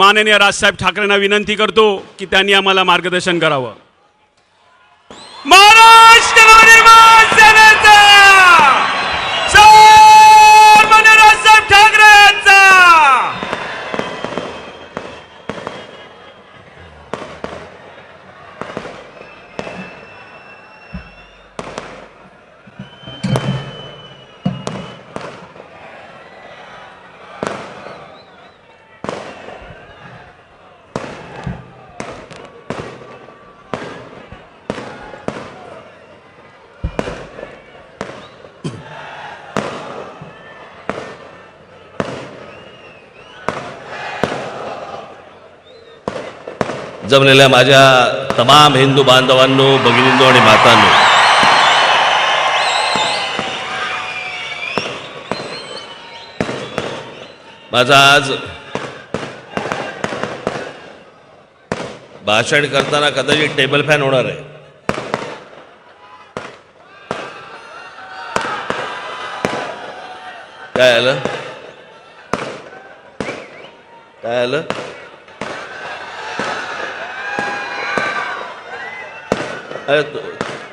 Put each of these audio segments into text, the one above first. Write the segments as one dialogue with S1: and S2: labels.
S1: माननीय राजसाहेब ठाकरेंना विनंती करतो की त्यांनी आम्हाला मार्गदर्शन करावं. महाराष्ट्र नवनिर्माण सेनेचा सन्माननीय राजसाहेब ठाकरे यांचा
S2: जमलेल्या माझ्या तमाम हिंदू बांधवांनो, भगिनींनो आणि मातांनो, माझा आज भाषण करताना कदाचित टेबल फॅन होणार आहे. काय आलं काय आलं अरे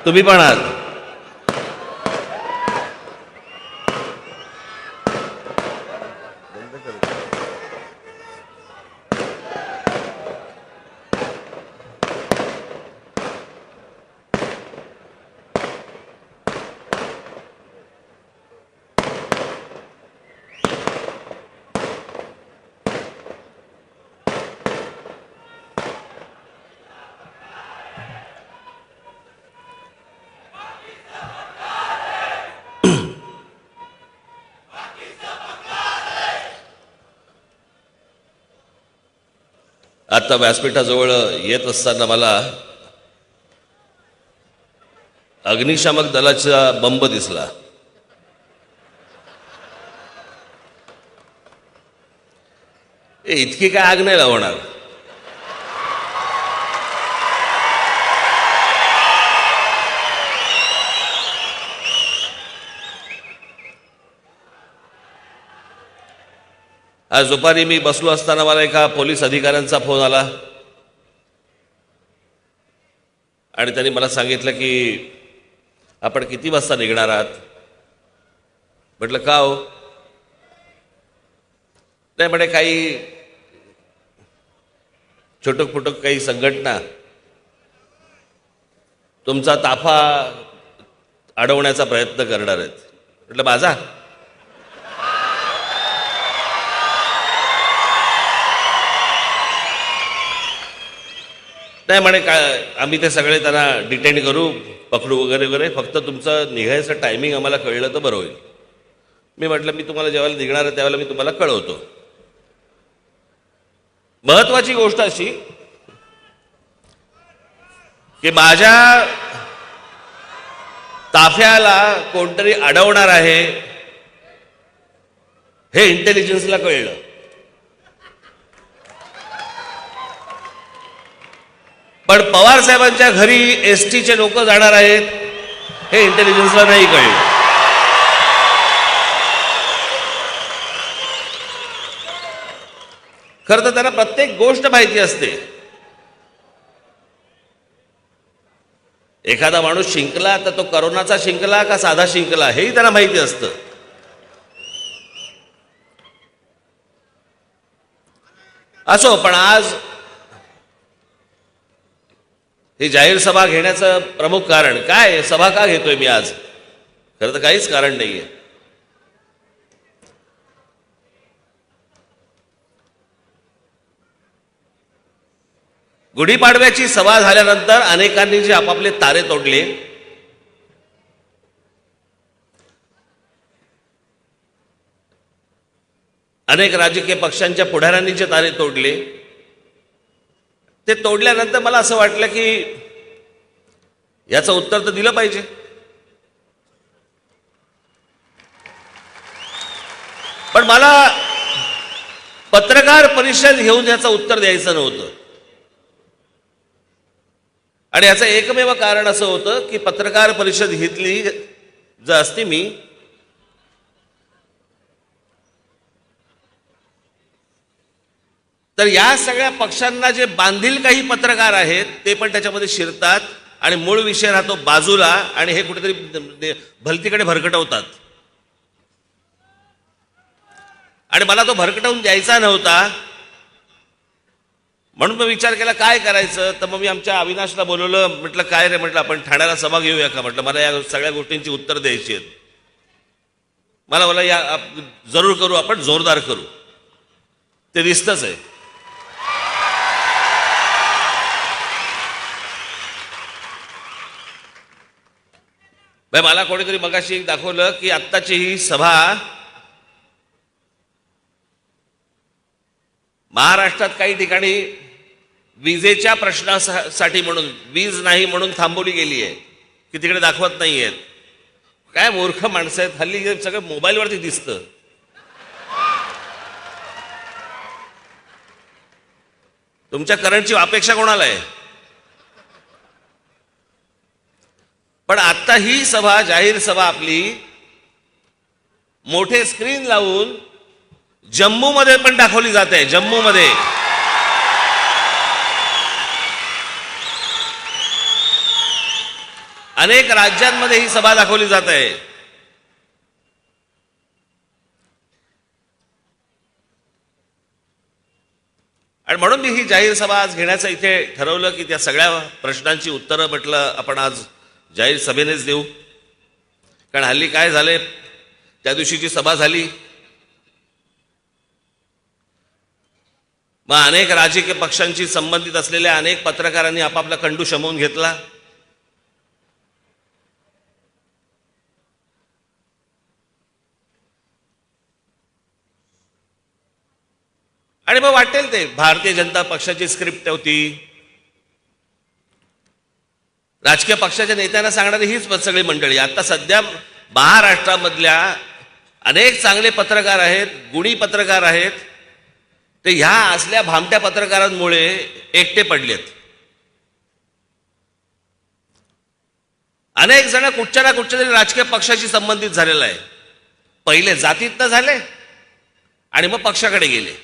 S2: तुम्ही पण आहात. आता व्यासपीठाजवळ येत असताना मला अग्निशामक दलाचा बंब दिसला. इतकी काय आग नाही लावणार. आज दुपारी मी बसलो असताना मला एका पोलीस अधिकाऱ्यांचा फोन आला आणि त्यांनी मला सांगितलं की आपण किती वाजता निघणार आहात. म्हटलं का हो. नाही म्हणे काही छोटक फुटक काही संघटना तुमचा ताफा अडवण्याचा प्रयत्न करणार आहेत. म्हटलं माझा नाही म्हणे काय आम्ही ते सगळे त्यांना डिटेन करू, पकडू वगैरे वगैरे, फक्त तुमचं निघायचं टायमिंग आम्हाला कळलं तर बरं होईल. मी म्हटलं मी तुम्हाला जेव्हा निघणार आहे त्यावेळेला मी तुम्हाला कळवतो. महत्वाची गोष्ट अशी की माझ्या ताफ्याला कोणतरी अडवणार आहे हे इंटेलिजन्सला कळलं. पण पवार साहेबांच्या घरी एसटीचे लोक जाणार आहेत हे इंटेलिजन्सला नाही कळलं. खरं तर त्यांना प्रत्येक गोष्ट माहिती असते. एखादा माणूस शिंकला तर तो करोनाचा शिंकला का साधा शिंकला हेही त्यांना माहिती असतं. असो, पण आज ही जाहीर सभा घेण्याचं प्रमुख कारण काय, सभा का घेतोय मी आज, खरं तर काहीच कारण नाहीये. गुढीपाडव्याची सभा झाल्यानंतर अनेकांनी जे आपापले तारे तोडले, अनेक राजकीय पक्षांच्या पुढाऱ्यांनी जे तारे तोडले, ते तोडल्यानंतर मला असं वाटलं की याचं उत्तर तर दिलं पाहिजे. पण मला पत्रकार परिषद घेऊन याचं उत्तर द्यायचं नव्हतं. आणि याचं एकमेव कारण असं होतं की पत्रकार परिषद घेतली जर असती मी तर या सगळ्या पक्षांना जे बांधील काही पत्रकार आहेत ते पण त्याच्यामध्ये शिरतात आणि मूळ विषय राहतो बाजूला आणि हे कुठेतरी भलतीकडे भरकटवतात. आणि मला तो भरकटवून द्यायचा नव्हता, म्हणून मी विचार केला काय करायचं. तर मग मी आमच्या अविनाशला बोलवलं. म्हटलं काय रे, म्हटलं आपण ठाण्याला सभा घेऊया का. म्हटलं मला या सगळ्या गोष्टींची उत्तर द्यायची आहेत. मला या जरूर करू, आपण जोरदार करू. ते दिसतच आहे. मला कोणीतरी मगाशी एक दाखवलं की आत्ताची ही सभा महाराष्ट्रात काही ठिकाणी विजेच्या प्रश्नासाठी म्हणून, वीज नाही म्हणून थांबवली गेली आहे की तिकडे दाखवत नाहीयेत. काय मूर्ख माणसं आहेत हल्ली, सगळं मोबाईलवरती दिसतं. तुमच्या करंटची अपेक्षा कोणाला आहे. पण आता ही सभा, जाहीर सभा आपली मोठे स्क्रीन लावून जम्मू मध्ये पण दाखवली जाते. जम्मू मध्ये अनेक राज्यांमध्ये ही सभा दाखवली जात आहे. आणि म्हणून मी ही जाहीर सभा आज घेण्याचं इथे ठरवलं की त्या सगळ्या प्रश्नांची उत्तरं म्हटलं आपण आज जाहीर सभेनेच देऊ. कारण हल्ली काय झालंय, त्या दिवशीची सभा झाली, मग अनेक राजकीय पक्षांशी संबंधित असलेल्या अनेक पत्रकारांनी आपापला कंडू शमवून घेतला. आणि मग वाटेल ते भारतीय जनता पक्षाची स्क्रिप्ट होती. राजकीय पक्षाच्या नेत्यांना सांगणारी हीच सगळी मंडळी. आता सध्या महाराष्ट्रामधल्या अनेक चांगले पत्रकार आहेत, गुणी पत्रकार आहेत, ते ह्या असल्या भामट्या पत्रकारांमुळे एकटे पडलेत. अनेक जण कुठच्या ना कुठच्या तरी राजकीय पक्षाशी संबंधित झालेला आहे. पहिले जातीतनं झाले आणि मग पक्षाकडे गेले.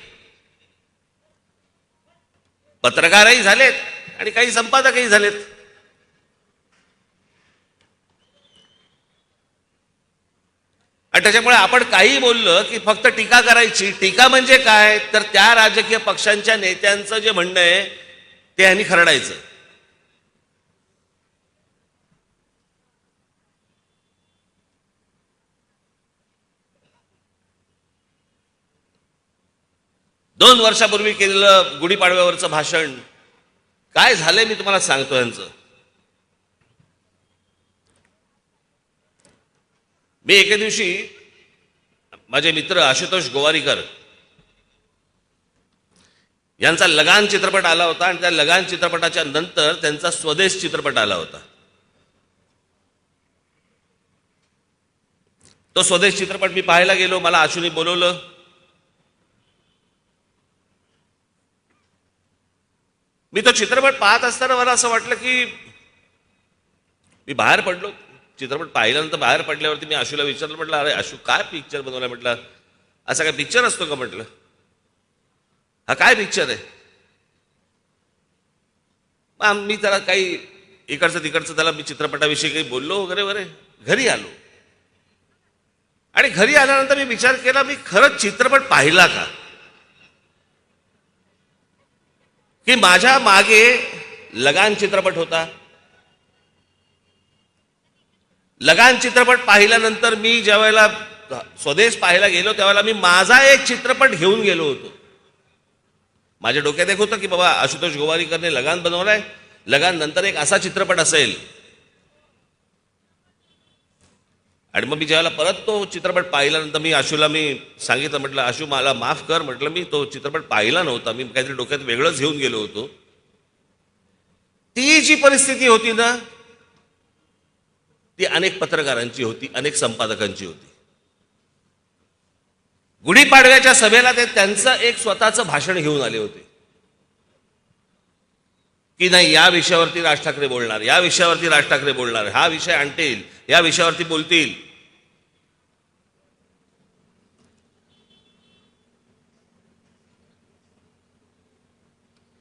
S2: पत्रकारही झालेत आणि काही संपादकही झालेत. आणि त्याच्यामुळे आपण काही बोललं की फक्त टीका करायची. टीका म्हणजे काय, तर त्या राजकीय पक्षांच्या नेत्यांचं जे म्हणणं आहे ते यांनी खरडायचं. दोन वर्षापूर्वी केलेलं गुढीपाडव्यावरचं भाषण काय झालंय मी तुम्हाला सांगतो. यांचं मी एके दिवशी माझे मित्र आशुतोष गोवारीकर यांचा लगान चित्रपट आला होता आणि त्या लगान चित्रपटाच्या नंतर त्यांचा स्वदेश चित्रपट आला होता. तो स्वदेश चित्रपट मी पाहायला गेलो. मला आशुने बोलवलं. मी तो चित्रपट पाहत असताना मला असं वाटलं की मी बाहेर पडलो. चित्रपट पाहिल्यानंतर बाहेर पडल्यावरती मी आशूला विचारलं, म्हटलं अरे आशू काय पिक्चर बनवलाय. म्हटलं असा काय पिक्चर असतो का. म्हटलं हा काय पिक्चर आहे. मी त्याला काही इकडचं तिकडचं त्याला मी चित्रपटाविषयी काही बोललो वगैरे वगैरे. घरी आलो आणि घरी आल्यानंतर मी विचार केला मी खरंच चित्रपट पाहिला का, की माझ्या मागे लगान चित्रपट होता. लगान चित्रपट पाहिल्यानंतर मी ज्या वेळेला स्वदेश पाहायला गेलो त्यावेळेला मी माझा एक चित्रपट घेऊन गेलो होतो. माझ्या डोक्यात एक होतं की बाबा आशुतोष गोवारीकरने लगान बनवलाय, लगान नंतर एक असा चित्रपट असेल. आणि मग मी ज्यावेळेला परत तो चित्रपट पाहिल्यानंतर मी आशूला मी सांगितलं, म्हटलं आशू मला माफ कर, म्हटलं मी तो चित्रपट पाहिला नव्हता, मी काहीतरी डोक्यात वेगळंच घेऊन गेलो होतो. ती जी परिस्थिती होती ना ती अनेक पत्रकारांची होती, अनेक संपादकांची होती. गुढीपाडव्याच्या सभेला ते त्यांचं एक स्वतःचं भाषण घेऊन आले होते की नाही या विषयावरती राज ठाकरे बोलणार, या विषयावरती राज ठाकरे बोलणार, हा विषय आणतील, या विषयावरती बोलतील.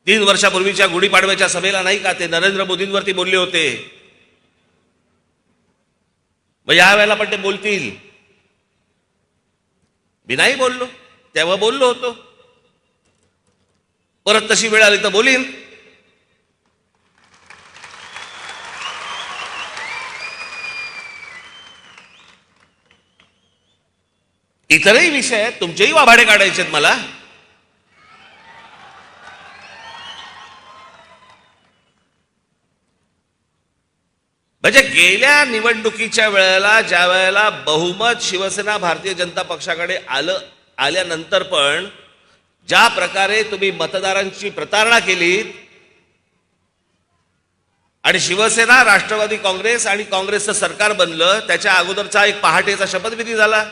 S2: 3 वर्षापूर्वीच्या गुढीपाडव्याच्या सभेला नाही का ते नरेंद्र मोदींवरती बोलले होते, मग यावेळेला पण ते बोलतील. मी नाही बोललो, तेव्हा बोललो होतो, परत तशी वेळ आली तर बोलीन. इतरही विषय आहेत, तुमचेही वाभाडे काढायचे आहेत मला. म्हणजे गेल्या निवडणुकीच्या वेळेला ज्या वेळेला बहुमत शिवसेना भारतीय जनता पक्षाकडे आल्यानंतर पण ज्या प्रकारे तुम्ही मतदारांची प्रतारणा केलीत आणि शिवसेना, राष्ट्रवादी काँग्रेस आणि काँग्रेसचं सरकार बनलं, त्याच्या अगोदरचा एक पहाटेचा शपथविधी झाला,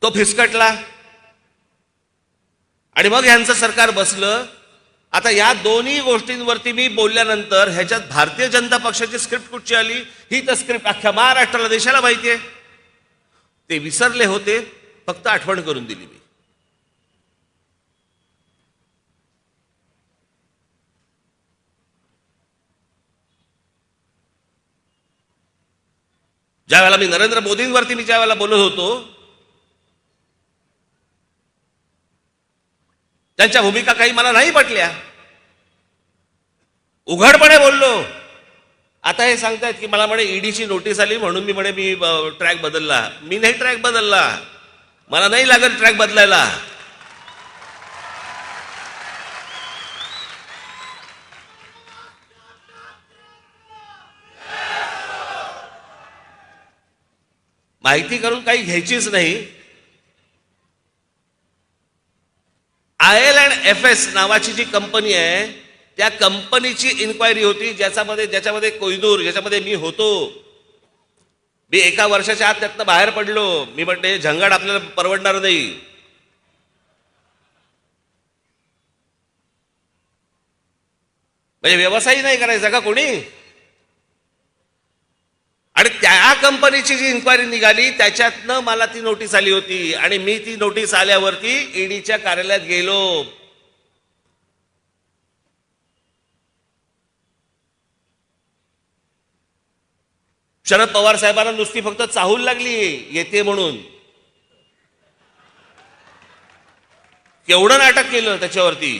S2: तो फिसकटला आणि मग यांचं सरकार बसलं. आता या दोन्ही गोष्टींवरती मी बोलल्यानंतर ह्याच्यात भारतीय जनता पक्षाची स्क्रिप्ट कुठची आली, ही तर स्क्रिप्ट अख्ख्या महाराष्ट्राला, देशाला माहिती आहे. ते विसरले होते, फक्त आठवण करून दिली मी. ज्या वेळेला मी नरेंद्र मोदींवरती ज्या वेळेला बोलत होतो, त्यांच्या भूमिका काही मला नाही पटल्या, उघडपणे बोललो. आता हे सांगतायत की मला म्हणे ईडीची नोटीस आली म्हणून मी ट्रॅक बदलला. मी नाही ट्रॅक बदलला, मला नाही लागत ट्रॅक बदलायला. माहिती करून काही घ्यायचीच नाही. IL&FS नावाची जी कंपनी आहे, त्या कंपनीची इन्क्वायरी होती, ज्याच्यामध्ये कोहिनूर, ज्याच्यामध्ये मी होतो. मी 1 वर्षाच्या आत त्यातनं बाहेर पडलो. मी म्हणते झंगाट आपल्याला परवडणार नाही. म्हणजे व्यवसाय नाही करायचा का कोणी? आणि त्या कंपनीची जी इन्क्वायरी निघाली त्याच्यातनं मला ती नोटीस आली होती आणि मी ती नोटीस आल्यावरती ईडीच्या कार्यालयात गेलो. शरद पवार साहेबांना नुसती फक्त चाहूल लागली येते म्हणून. केवढं नाटक केलं त्याच्यावरती.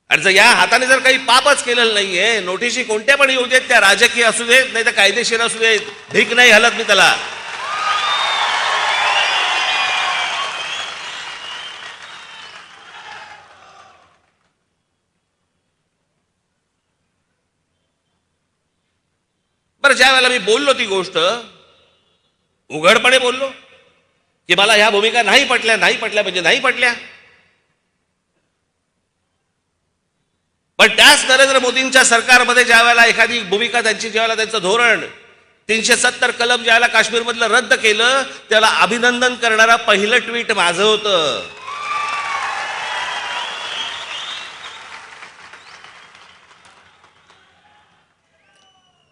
S2: आणि जर या हाताने जर काही पापच केलेलं नाहीये, नोटीसी कोणत्या पण येऊ देत, त्या राजकीय असू देत नाही तर कायदेशीर असू देत, भीक नाही हलत मी त्याला. बरं, ज्या वेळेला मी बोललो ती गोष्ट, उघडपणे बोललो की मला ह्या भूमिका नाही पटल्या म्हणजे नाही पटल्या. पण त्याच नरेंद्र मोदींच्या सरकारमध्ये ज्या वेळेला एखादी भूमिका त्यांची, ज्यावेळेला त्यांचं धोरण 370 कलम ज्यावेळेला काश्मीरमधलं रद्द केलं, त्याला अभिनंदन करणारा पहिलं ट्विट माझं होतं.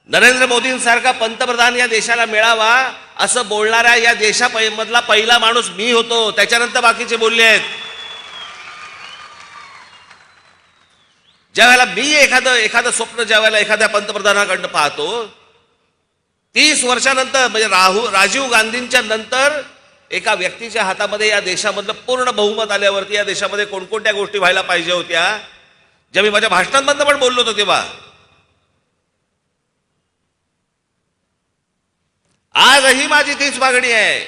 S2: नरेंद्र मोदींसारखा पंतप्रधान या देशाला मिळावा असं बोलणाऱ्या या देशामधला पहिला माणूस मी होतो. त्याच्यानंतर बाकीचे बोलले आहेत. ज्या वेळेला मी एखादं स्वप्न ज्या वेळेला एखाद्या पंतप्रधानाकडनं पाहतो, 30 वर्षानंतर म्हणजे राजीव गांधींच्या नंतर एका व्यक्तीच्या हातामध्ये या देशामधलं पूर्ण बहुमत आल्यावरती या देशामध्ये कोणकोणत्या गोष्टी व्हायला पाहिजे होत्या, ज्या मी माझ्या भाषणांमधनं पण बोललो होतो तेव्हा. आजही माझी तीच मागणी आहे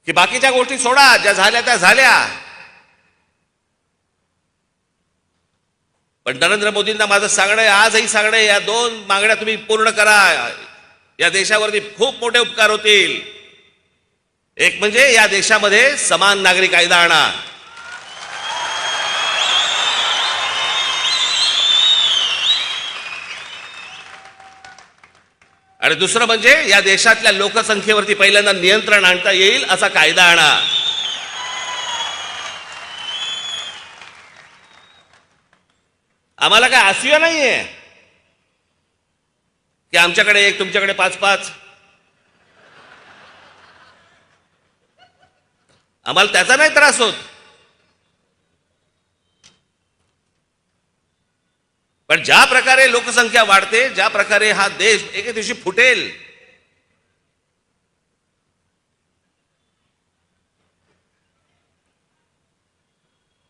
S2: की बाकीच्या गोष्टी सोडा, ज्या झाल्या त्या झाल्या, पण नरेंद्र मोदींना माझं सांगणं आहे, आजही सांगणं आहे, या 2 मागण्या तुम्ही पूर्ण करा. या देशावरती खूप मोठे उपकार होतील. एक म्हणजे या देशामध्ये समान नागरी कायदा आणा. आणि दुसरं म्हणजे या देशातल्या लोकसंख्येवरती पहिल्यांदा नियंत्रण आणता येईल असा कायदा आणा. आम्हाला काय असूया नाहीये. की आमच्याकडे एक तुमच्याकडे 5-5. आम्हाला त्याचा नाही त्रास होत, पण ज्या प्रकारे लोकसंख्या वाढते, ज्या प्रकारे हा देश एके दिवशी फुटेल,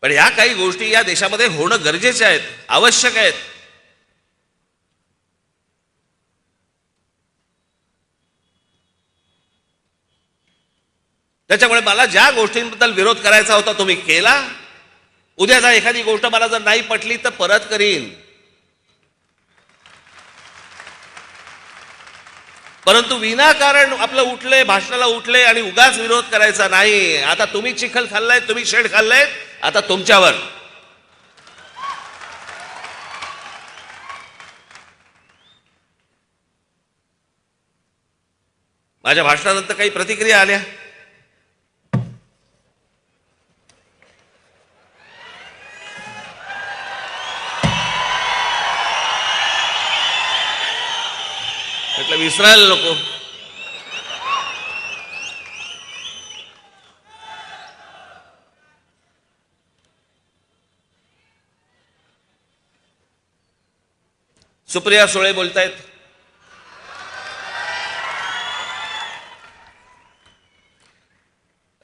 S2: पण ह्या काही गोष्टी या देशामध्ये होणं गरजेच्या आहेत, आवश्यक आहेत. त्याच्यामुळे मला ज्या गोष्टींबद्दल विरोध करायचा होता तो मी केला. उद्या जर एखादी गोष्ट मला जर नाही पटली तर परत करीन, परंतु विनाकारण आपलं उठले, भाषणाला उठले आणि उगाच विरोध करायचा नाही. आता तुम्ही चिखल खाल्लाय, तुम्ही शेड खाल्लाय, आता तुमच्यावर. माझ्या भाषणानंतर काही प्रतिक्रिया आल्या. म्हटलं विसरायला नको. सुप्रिया सुळे बोलतायत,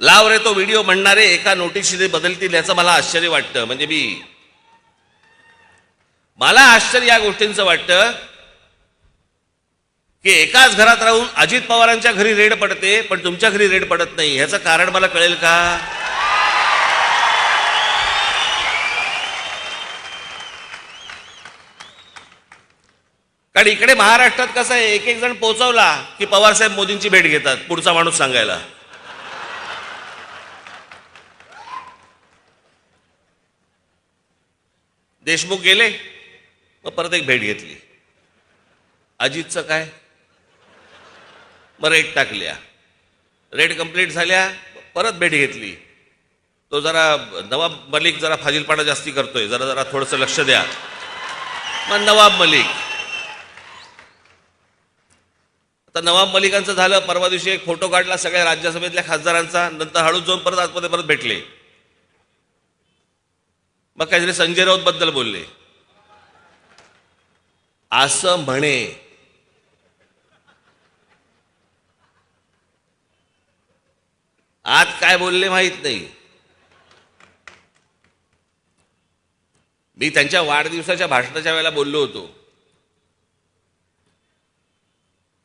S2: लाव रे तो व्हिडिओ म्हणणारे एका नोटीशीने बदलतील याचं मला आश्चर्य वाटतं. म्हणजे मला आश्चर्य या गोष्टींचं वाटतं की एकाच घरात राहून अजित पवारांच्या घरी रेड पडते पण तुमच्या घरी रेड पडत नाही. ह्याचं कारण मला कळेल का? कारण इकडे महाराष्ट्रात कसं आहे, एक एक जण पोहोचवला की पवारसाहेब मोदींची भेट घेतात पुढचा माणूस सांगायला. देशमुख गेले, मग परत एक भेट घेतली. अजितचं काय, मग रेड टाकल्या, रेड कंप्लीट झाल्या, परत भेट घेतली. तो जरा नवाब मलिक जरा फाजीलपणा जास्ती करतोय, जरा जरा थोडंसं लक्ष द्या. मग नवाब मलिक, आता नवाब मलिकांचं झालं. परवा दिवशी एक फोटो काढला सगळ्या राज्यसभेतल्या खासदारांचा, नंतर हळूच जाऊन परत आतमध्ये परत भेटले. मग काहीतरी संजय राऊत बद्दल बोलले. असं म्हणे आज काय बोलले माहित नाही. मी त्यांच्या वाढदिवसाच्या भाषणाच्या वेळेला बोललो होतो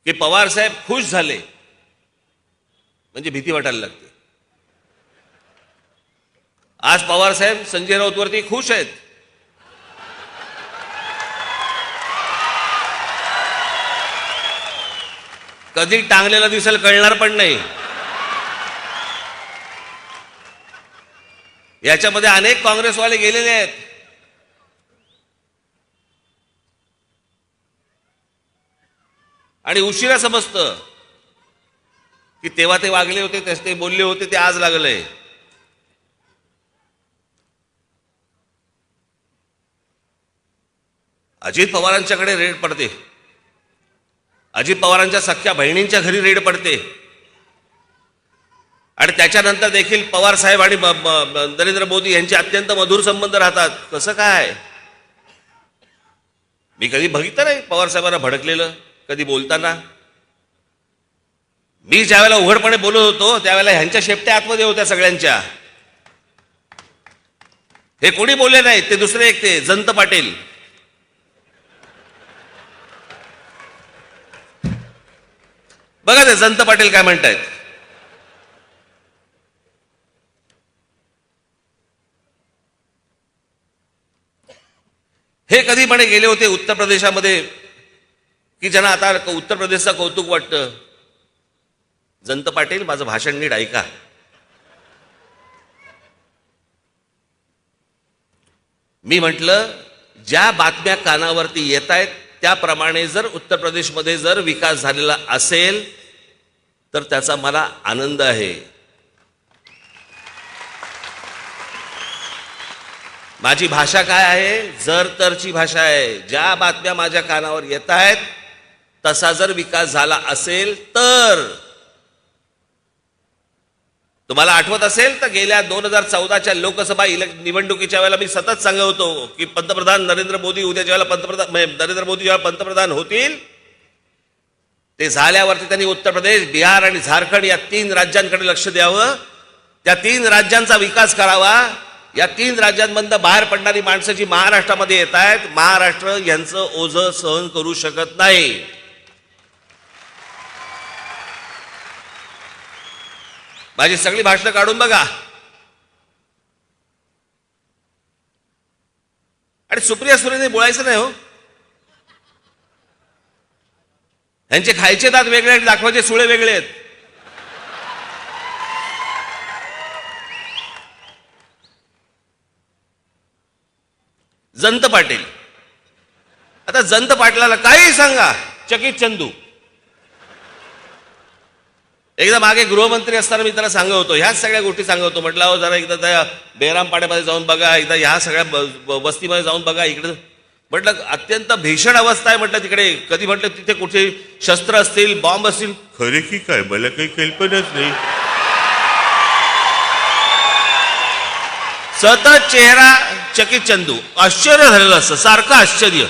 S2: की पवार साहेब खुश झाले म्हणजे भीती वाटायला लागते. आज पवार साहेब संजय राऊतवरती खुश आहेत. कधी टांगलेला दिसेल कळणार पण नाही. याच्यामध्ये अनेक काँग्रेसवाले गेलेले आहेत. आणि उशिरा समजतं की तेव्हा ते वागले होते, ते बोलले होते, ते आज लागलंय. अजित पवारांच्याकडे रेड पडते, अजित पवारांच्या सख्या बहिणींच्या घरी रेड पडते, आणि त्याच्यानंतर देखील पवार साहेब आणि नरेंद्र मोदी यांचे अत्यंत मधुर संबंध राहतात. कसं काय? मी कधी बघितलं नाही पवार साहेबांना भडकलेलं कधी बोलताना. मी ज्यावेळेला उघडपणे बोलत होतो त्यावेळेला ह्यांच्या शेपट्या आतमध्ये होत्या सगळ्यांच्या. हे कोणी बोलले नाही, ते दुसरे एक ते जयंत पाटील. बघा ते जयंत पाटील काय म्हणतायत. हे कधी म्हणे गेले होते उत्तर प्रदेशामध्ये की ज्यांना आता उत्तर प्रदेशचं कौतुक वाटतं. जयंत पाटील, माझं भाषण नीट ऐका. मी म्हटलं ज्या बातम्या कानावरती येत आहेत त्याप्रमाणे जर उत्तर प्रदेशमध्ये जर विकास झालेला असेल तर त्याचा मला आनंद आहे. माझी भाषा काय आहे? जर तरची भाषा आहे. ज्या बातम्या माझ्या कानावर येत आहेत तसा जर विकास झाला असेल तर तुम्हाला आठवत असेल तर गेल्या 2014च्या लोकसभा निवडणुकीच्या वेळेला मी सतत सांगत होतो की पंतप्रधान नरेंद्र मोदी उद्या ज्यावेळेला नरेंद्र मोदी जेव्हा पंतप्रधान होतील ते झाल्यावरती त्यांनी उत्तर प्रदेश, बिहार आणि झारखंड या 3 राज्यांकडे लक्ष द्यावं. त्या 3 राज्यांचा विकास करावा. या 3 राज्यांमधनं बाहेर पडणारी माणसं जी महाराष्ट्रामध्ये येत आहेत, महाराष्ट्र यांचं ओझं सहन करू शकत नाही. माझी सगळी भाषणं काढून बघा. आणि सुप्रिया सुळेंनी बोलायचं नाही हो. यांचे खायचे दात वेगळे आहेत, दाखवायचे सुळे वेगळे आहेत. जयंत पाटील, आता जयंत पाटलाला काही सांगा, चकित चंदू. एकदा मागे गृहमंत्री असताना मी त्याला सांगत होतो, ह्याच सगळ्या गोष्टी सांगत होतो. म्हटलं अहो जरा एकदा त्या बेरामपाड्यामध्ये जाऊन बघा, एकदा ह्या सगळ्या वस्तीमध्ये जाऊन बघा. इकडे म्हटलं अत्यंत भीषण अवस्था आहे म्हटलं तिकडे. कधी म्हटलं तिथे कुठे शस्त्र असतील, बॉम्ब असतील. खरे की काय मला काही कल्पनाच नाही. सतत चेहरा चकित चंदू. आश्चर्य झालेलं असतं, सारखं आश्चर्य.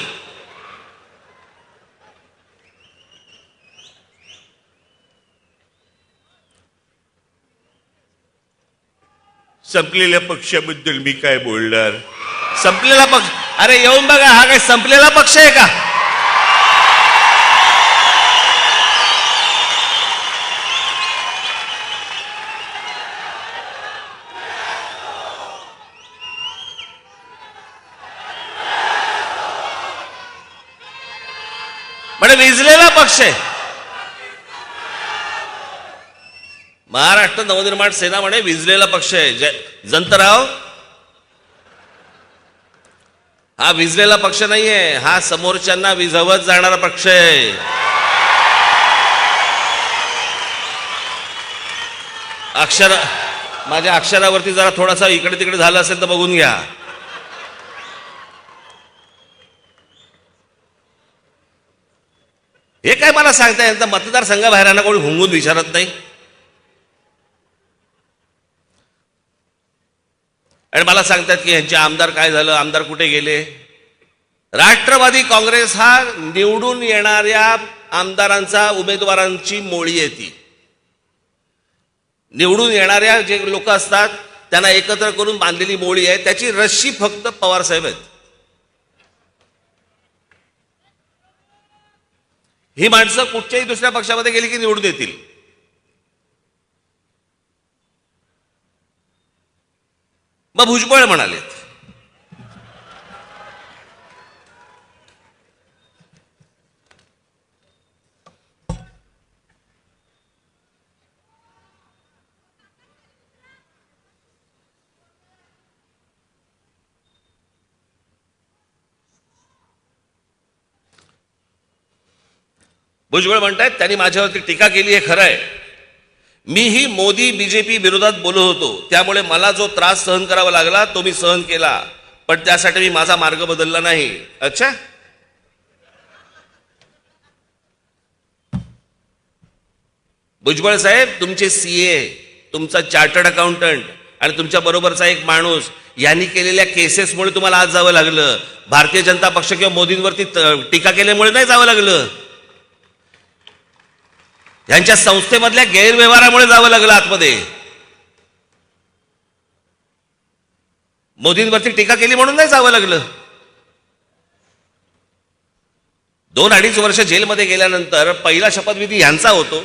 S2: संपलेल्या पक्षाबद्दल मी काय बोलणार. संपलेला पक्ष, अरे येऊन बघा, हा काय संपलेला पक्ष आहे का. म्हणजे विजलेला पक्ष आहे. महाराष्ट्र नवनिर्माण सेना म्हणे विजलेला पक्ष आहे. जंतराव हा विजलेला पक्ष नाहीये, हा समोरच्यांना विझवत जाणारा पक्ष आहे. माझ्या अक्षरावरती जरा थोडासा इकडे तिकडे झालं असेल तर बघून घ्या. हे काय मला सांगता यांचा मतदारसंघाबाहेर कोणी हुंगून विचारत नाही. आणि मला सांगतात की यांचे आमदार काय झालं, आमदार कुठे गेले. राष्ट्रवादी काँग्रेस हा निवडून येणाऱ्या आमदारांचा, उमेदवारांची मोळी आहे. ती निवडून येणाऱ्या जे लोक असतात त्यांना एकत्र करून बांधलेली मोळी आहे. त्याची रस्सी फक्त पवार साहेब आहेत. ही माणसं कुठच्याही दुसऱ्या पक्षामध्ये गेली की निवडून येतील. मग भुजबळ म्हणालेत भुजबळ म्हणतायत त्यांनी माझ्यावरती टीका केली आहे, खरं आहे. मीही मोदी बीजेपी विरोधात बोलत होतो, त्यामुळे मला जो त्रास सहन करावा लागला तो मी सहन केला, पण त्यासाठी मी माझा मार्ग बदलला नाही. अच्छा, भुजबळ साहेब तुमचे सीए, तुमचा चार्टर्ड अकाउंटंट आणि तुमच्या बरोबरचा एक माणूस यांनी केलेल्या केसेसमुळे तुम्हाला आज जावं लागलं. भारतीय जनता पक्ष किंवा मोदींवरती टीका केल्यामुळे नाही जावं लागलं. यांच्या संस्थेमधल्या गैरव्यवहारामुळे जावं लागलं आतमध्ये. मोदींवरती टीका केली म्हणून नाही जावं लागलं. 2-2.5 वर्ष जेलमध्ये गेल्यानंतर पहिला शपथविधी यांचा होतो.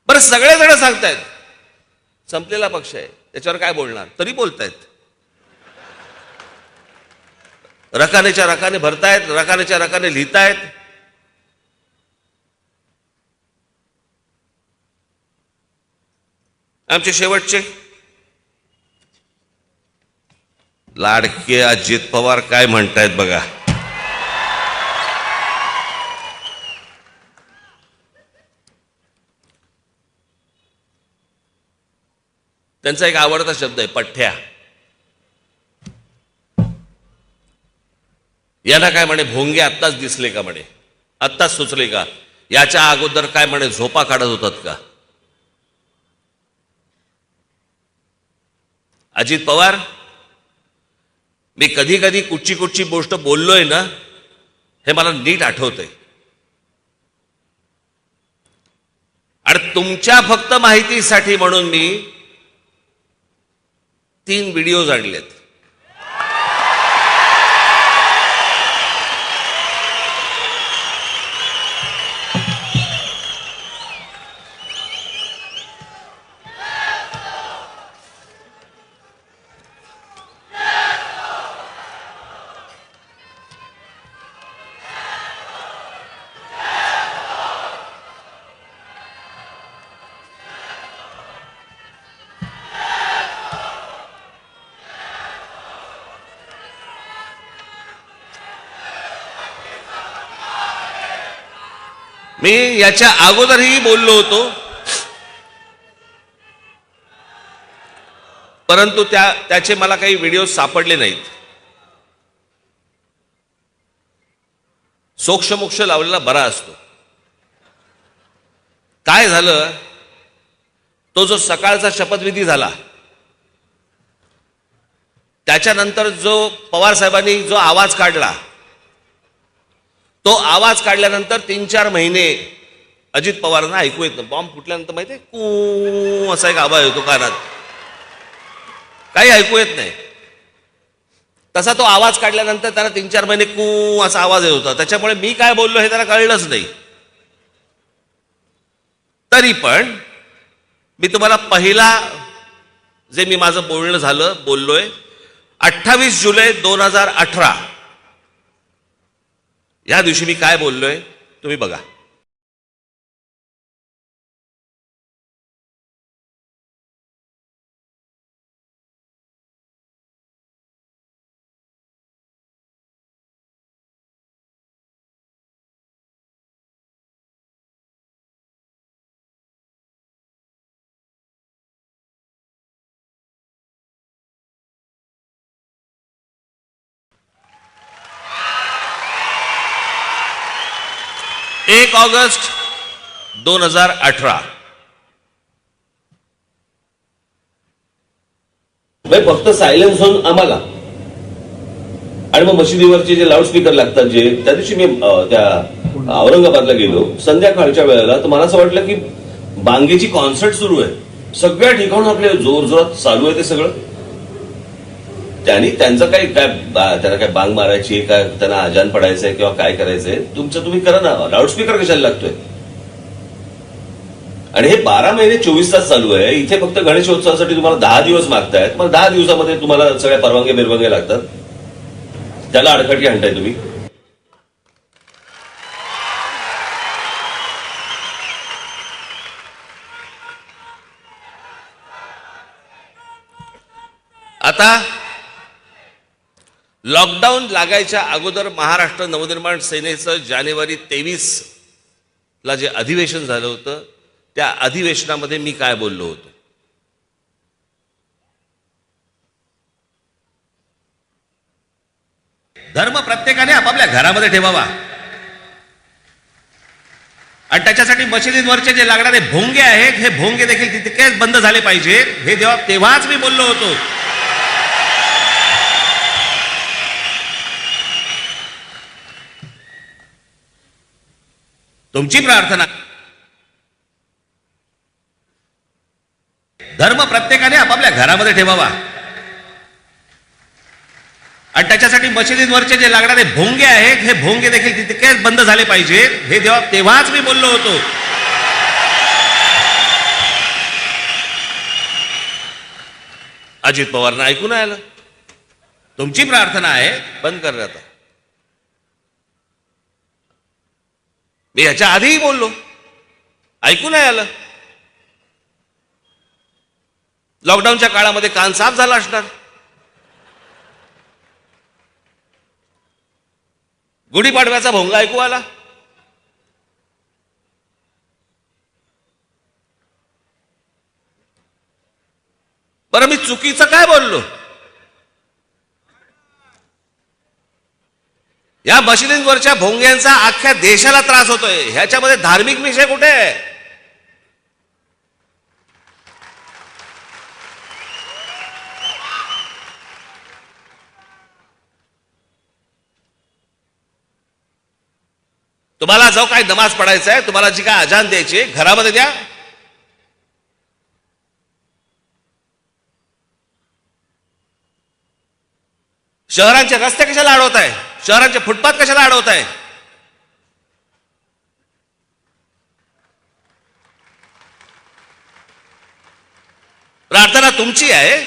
S2: बरं, सगळेजण सांगतायत संपलेला पक्ष आहे, त्याच्यावर काय बोलणार, तरी बोलतायत. रकानेच्या रकाने भरतायत, रकानेच्या रकाने लिहितायत. आमचे शेवटचे लाडके अजित पवार काय म्हणतायत बघा. त्यांचा एक आवडता शब्द आहे, पठ्ठ्या. यांना काय म्हणे भोंगे आत्ताच दिसले का म्हणे, आत्ताच सुचले का, याच्या अगोदर काय म्हणे झोपा काढत होतात का. अजित पवार, मी कधी कधी कुठची कुठची गोष्ट बोललोय ना, हे मला नीट आठवतंय. आणि तुमच्या फक्त माहितीसाठी म्हणून मी 3 व्हिडिओज आणलेत. मी याच्या अगोदरही बोललो होतो, परंतु त्याचे मला काही व्हिडिओ सापडले नाहीत. सोक्षमोक्ष लावलेला बरा असतो. काय झालं, तो जो सकाळचा शपथविधी झाला त्याच्यानंतर जो पवार साहेबांनी जो आवाज काढला, तो आवाज काढल्यानंतर 3-4 महिने अजित पवारांना ऐकू येत नाही. बॉम्ब फुटल्यानंतर माहितीये कू असा एक आवाज येतो कानात, काही ऐकू येत नाही. तसा तो आवाज काढल्यानंतर त्याला 3-4 महिने कू असा आवाज येत होता. त्याच्यामुळे मी काय बोललो हे त्याला कळलंच नाही. तरी पण मी तुम्हाला पहिला जे मी माझं बोलणं बोललोय 28 जुलै 2018 या दिवशी मी काय बोललोय तुम्ही बघा. एक ऑगस्ट 2018 फक्त सायलेन्स होऊन आम्हाला आणि मग मशिदीवरचे जे लाऊडस्पीकर लागतात जे त्या दिवशी मी त्या औरंगाबादला गेलो संध्याकाळच्या वेळेला, तर मला असं वाटलं की बांगेची कॉन्सर्ट सुरू आहे. सगळ्या ठिकाणून आपले जोरजोरात चालू आहे ते सगळं. त्यांचं त्यांना काय बांग मारायची, काय त्यांना अजान पडायचंय किंवा काय करायचंय, तुमचं तुम्ही करा ना. लाऊडस्पीकर कशाला लागतोय. आणि हे 12 महिने 24 तास चालू आहे. इथे फक्त गणेशोत्सवासाठी तुम्हाला 10 दिवस मागतायत. मग 10 दिवसामध्ये तुम्हाला सगळ्या परवानगी बिरवानगी लागतात. त्याला अडखटी आणताय तुम्ही. आता लॉकडाऊन लागायच्या अगोदर महाराष्ट्र नवनिर्माण सेनेचं जानेवारी 23 ला जे अधिवेशन झालं होतं, त्या अधिवेशनामध्ये मी काय बोललो होतो. धर्म प्रत्येकाने आपापल्या घरामध्ये ठेवावा आणि त्याच्यासाठी मशिदींवरचे जे लागणारे भोंगे आहेत, हे भोंगे देखील तितकेच बंद झाले पाहिजेत. हे तेव्हाच मी बोललो होतो. तुमची प्रार्थना, धर्म प्रत्येकाने आपापल्या घरामध्ये ठेवावा आणि त्याच्यासाठी मशिदींवरचे जे लागणारे भोंगे आहेत, हे भोंगे देखील तितकेच बंद झाले पाहिजेत. हे तेव्हाच मी बोललो होतो. अजित पवारांना ऐकू नाही आलं. तुमची प्रार्थना आहे बंद कर. आता मी ह्याच्या आधीही बोललो, ऐकू नाही आलं. लॉकडाऊनच्या काळामध्ये कान साफ झाला असणार. गुढीपाडव्याचा भोंगा ऐकू आला. बरं, मी चुकीचं काय बोललो. या मशिदींवरच्या भोंग्यांचा अख्ख्या देशाला त्रास होतोय. ह्याच्यामध्ये धार्मिक विषय कुठे आहे? तुम्हाला जो काही नमाज पडायचा आहे, तुम्हाला जी काय अजान द्यायची घरामध्ये द्या. शहरांचे रस्ते कशाला अडवताय? शहरांचे फुटपाथ कशाला अडवताय? प्रार्थना तुमची आहे,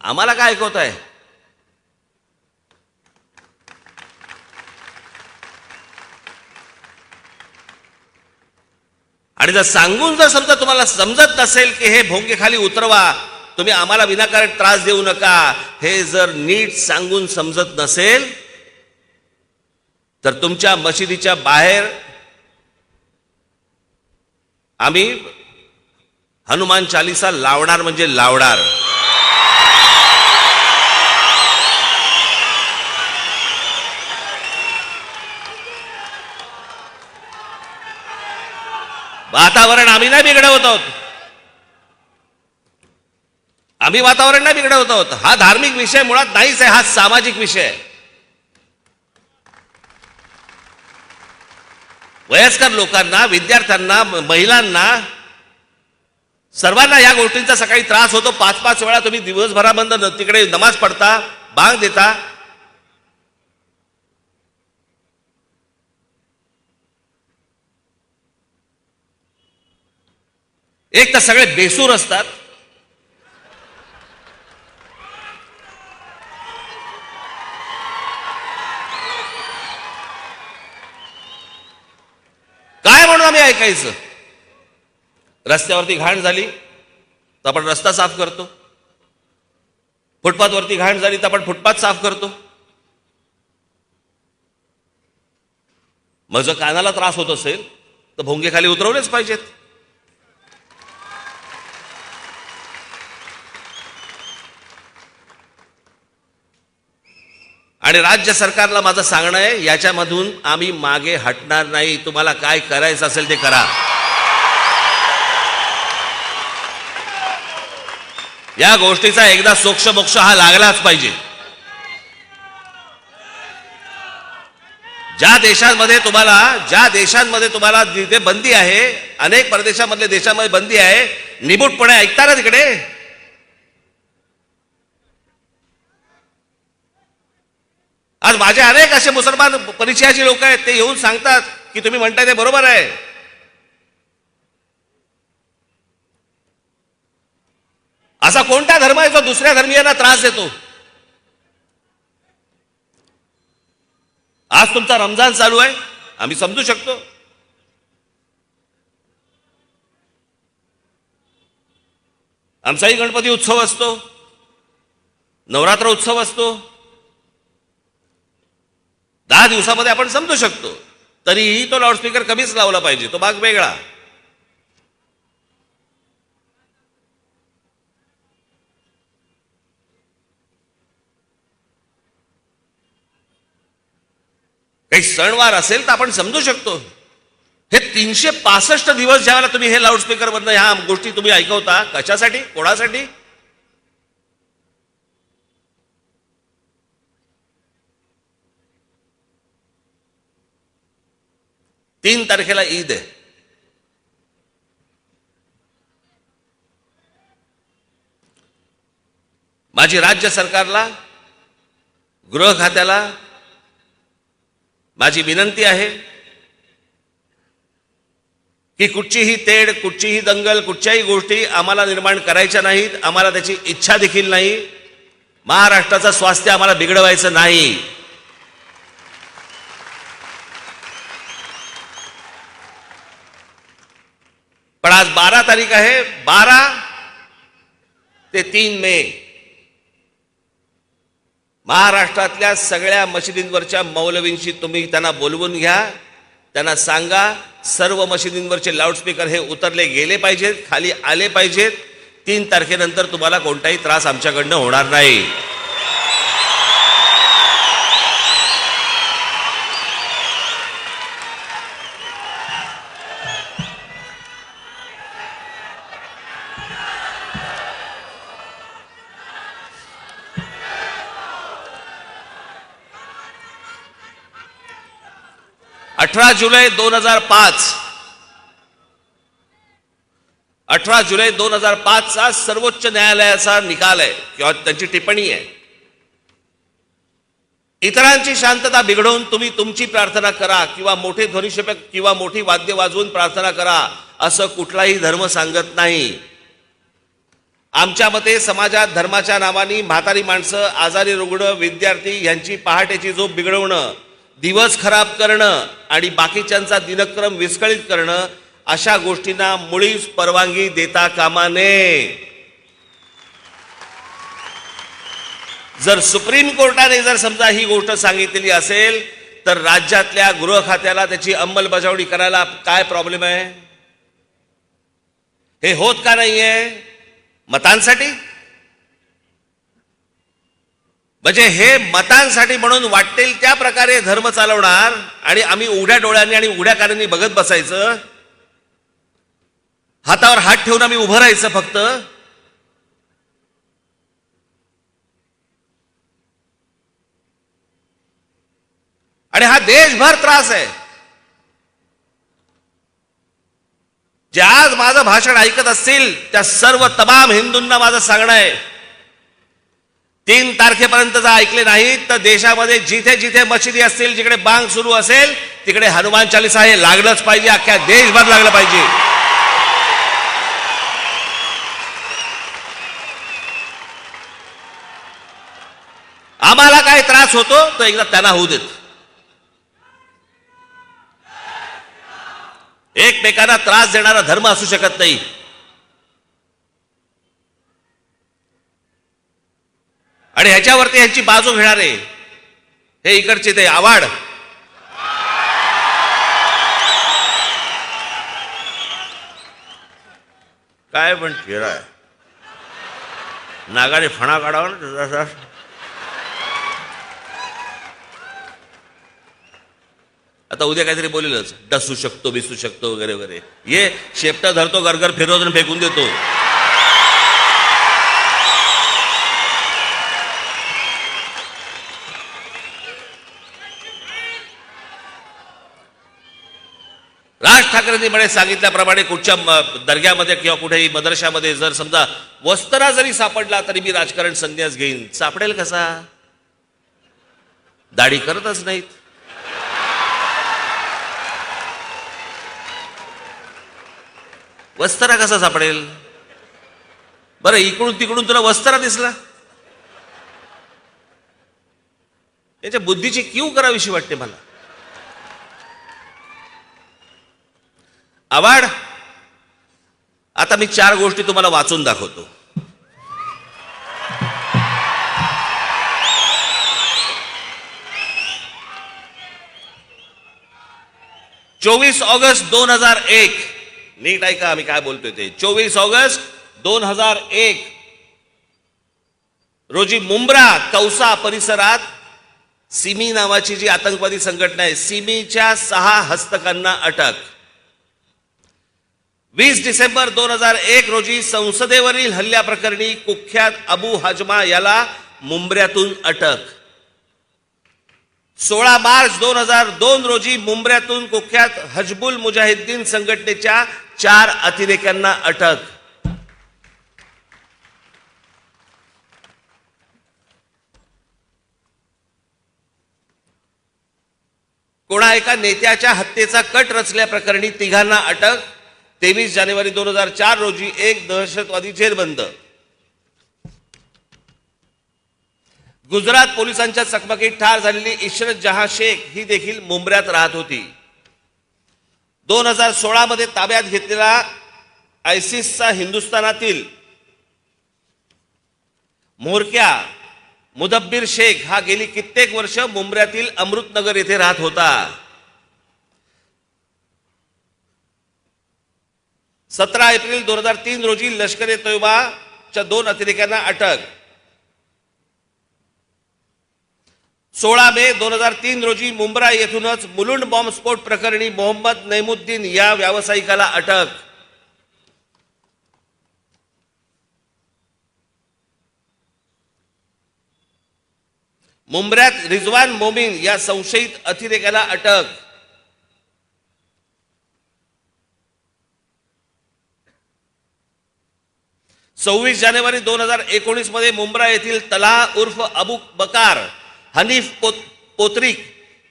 S2: आम्हाला काय ऐकवताय? आणि जर सांगून जर समजा तुम्हाला समजत नसेल की हे भोंगे खाली उतरवा, तुम्ही आम्हाला विनाकारण त्रास देऊ नका, हे जर नीट सांगून समजत नसेल तर तुमच्या मशिदीच्या बाहेर आम्ही हनुमान चालीसा लावणार म्हणजे लावणार. वातावरण आम्ही नाही बिघडवत आहोत, आम्ही वातावरण नाही बिघडवत आहोत. हा धार्मिक विषय मुळात नाहीच आहे, हा सामाजिक विषय आहे. वयस्कर लोकांना, विद्यार्थ्यांना, महिलांना, सर्वांना या गोष्टींचा सकाळी त्रास होतो. 5-5 वेळा तुम्ही दिवसभरामध्ये तिकडे नमाज पडता, बांग देता. एक तर सगळे बेसूर असतात, काय म्हणून आम्ही ऐकायचं? रस्त्यावरती घाण झाली तर आपण रस्ता साफ करतो, फुटपाथवरती घाण झाली तर आपण फुटपाथ साफ करतो. मग जर कानाला त्रास होत असेल तर भोंगे खाली उतरवलेच पाहिजेत. आणि राज्य सरकारला माझं सांगणं आहे, याच्यामधून आम्ही मागे हटणार नाही. तुम्हाला काय करायचं असेल ते करा. या गोष्टीचा एकदा सोक्षमोक्ष हा लागलाच पाहिजे. ज्या देशांमध्ये तुम्हाला जिथे बंदी आहे, अनेक परदेशामधल्या देशांमध्ये बंदी आहे, निमूटपणे ऐकता ना तिकडे. आज माझे अनेक असे मुसलमान परिचयाचे लोक आहेत, ते येऊन सांगतात की तुम्ही म्हणताय ते बरोबर आहे. असा कोणता धर्म आहे जो दुसऱ्या धर्मीयांना त्रास देतो? आज तुमचा रमजान चालू आहे, आम्ही समजू शकतो. आमचाही गणपती उत्सव असतो, नवरात्र उत्सव असतो. 10 दिवसामध्ये आपण समजू शकतो. तरीही तो लाऊडस्पीकर कमीच लावला पाहिजे, तो भाग वेगळा. काही सणवार असेल तर आपण समजू शकतो. हे 365 दिवस ज्यावेळेला तुम्ही हे लाऊडस्पीकर मधनं ह्या गोष्टी तुम्ही ऐकवता, कशासाठी, कोणासाठी? 3 तारखेला ईद आहे. माझी राज्य सरकारला, गृह खात्याला माझी विनंती आहे की कुठचीही तेढ, कुठचीही दंगल, कुठच्याही गोष्टी आम्हाला निर्माण करायच्या नाहीत. आम्हाला त्याची इच्छा देखील नाही. महाराष्ट्राचं स्वास्थ्य आम्हाला बिघडवायचं नाही. पण आज 12 तारीख आहे. 12 ते 3 मे महाराष्ट्रातल्या सगळ्या मशिदींवरच्या मौलवींशी तुम्ही त्यांना बोलवून घ्या. त्यांना सांगा सर्व मशिदींवरचे लाऊडस्पीकर हे उतरले गेले पाहिजेत, खाली आले पाहिजेत. 3 तारखेनंतर तुम्हाला कोणताही त्रास आमच्याकडनं होणार नाही. 18 जुलै 2005 18 जुलै 2005 चा सर्वोच्च न्यायालयाचा निकाल आहे किंवा त्यांची टिप्पणी आहे. इतरांची शांतता बिघडवून तुम्ही तुमची प्रार्थना करा किंवा मोठे ध्वनिक्षेपक किंवा मोठी वाद्य वाजवून प्रार्थना करा असं कुठलाही धर्म सांगत नाही. आमच्या मते समाजात धर्माच्या नावाने म्हातारी माणसं, आजारी रुग्ण, विद्यार्थी यांची पहाटेची झोप बिघडवणं, दिवस खराब करणं आणि बाकीच्यांचा दिनक्रम विस्कळीत करणं अशा गोष्टींना मुळीच परवानगी देता कामा नये. जर सुप्रीम कोर्टाने जर समजा ही गोष्ट सांगितलेली असेल तर राज्यातल्या गृह खात्याला त्याची अंमलबजावणी करायला काय प्रॉब्लेम आहे? हे होत का नाहीये? मतांसाठी? म्हणजे हे मतांसाठी म्हणून वाटेल त्या प्रकारे धर्म चालवणार आणि आम्ही उघड्या डोळ्यांनी आणि उघड्या कानांनी बघत बसायचं, हातावर हात ठेवून आम्ही उभं राहायचं फक्त. आणि हा देशभर त्रास आहे. जे आज माझं भाषण ऐकत असतील त्या सर्व तमाम हिंदूंना माझं सांगणं आहे, 3 तारखेपर्यंत जर ऐकले नाहीत तर देशामध्ये जिथे जिथे मशिदी असतील, जिकडे बांग सुरू असेल तिकडे हनुमान चालीसा हे लागलंच पाहिजे, अख्ख्या देशभर लागलं पाहिजे. आम्हाला काय त्रास होतो तो एकदा त्यांना होऊ देत. एकमेकांना त्रास देणारा धर्म असू शकत नाही. आणि ह्याच्यावरती ह्यांची बाजू घेणारे हे इकडचे ते आवाड, काय पण चेहरा आहे, नागाने फणा काढावा ना तसा. आता उद्या काहीतरी बोलेलच, डसू शकतो, बिसू शकतो वगैरे वगैरे. ये शेपटा धरतो, गरगर फिरवतो आणि फेकून देतो. राज ठाकरेंनी म्हणे सांगितल्याप्रमाणे कुठच्या दर्ग्यामध्ये किंवा कुठेही मदरशामध्ये जर समजा वस्त्रा जरी सापडला तरी मी राजकारण संन्यास घेईन. सापडेल कसा? दाढी करतच नाहीत. वस्त्रा कसा सापडेल? बरं, इकडून तिकडून तुला वस्त्रा दिसला? याच्या बुद्धीची कीव करावीशी वाटते मला. आवाड, आता मी 4 गोष्टी तुम्हाला वाचून दाखवतो. चोवीस ऑगस्ट 2001, नीट ऐका आम्ही काय बोलतोय ते. 24 ऑगस्ट 2001 रोजी मुंब्रा कौसा परिसरात सिमी नावाची जी आतंकवादी संघटना आहे, सिमीच्या 6 हस्तकांना अटक. 20 डिसेंबर 2001 रोजी संसदेवरील हल्ल्याप्रकरणी कुख्यात अबू हजमा याला मुंब्र्यातून अटक. 16 मार्च 2002 रोजी मुंब्र्यातून कुख्यात हजबुल मुजाहिद्दीन संघटनेच्या 4 अतिरेक्यांना अटक. कोणा एका नेत्याच्या हत्येचा कट रचल्याप्रकरणी 3घांना अटक. 23 जानेवारी 2004 रोजी एक दहशतवादी जेरबंद. गुजरात पोलिसांच्या चकमकीत ठार झालेली इशरत जहां शेख ही देखील मुंब्र्यात राहत होती. 2016 मध्ये ताब्यात घेतलेला आयसिसचा हिंदुस्थानातील म्होरक्या मुदब्बिर शेख हा गेली कित्येक वर्ष मुंब्र्यातील अमृतनगर येथे राहत होता. 17 एप्रिल 2003 रोजी लष्कर ए तोयबाच्या 2 अतिरेक्यांना अटक. 16 मे 2003 रोजी मुंब्रा येथूनच मुलुंड बॉम्बस्फोट प्रकरणी मोहम्मद नैमुद्दीन या व्यावसायिकाला अटक. मुंब्र्यात रिजवान मोमीन या संशयित अतिरेक्याला अटक. 26 जानेवारी 2019 मध्ये मुंब्रा येथील तला उर्फ अबू बकार हनीफ पोत्रिक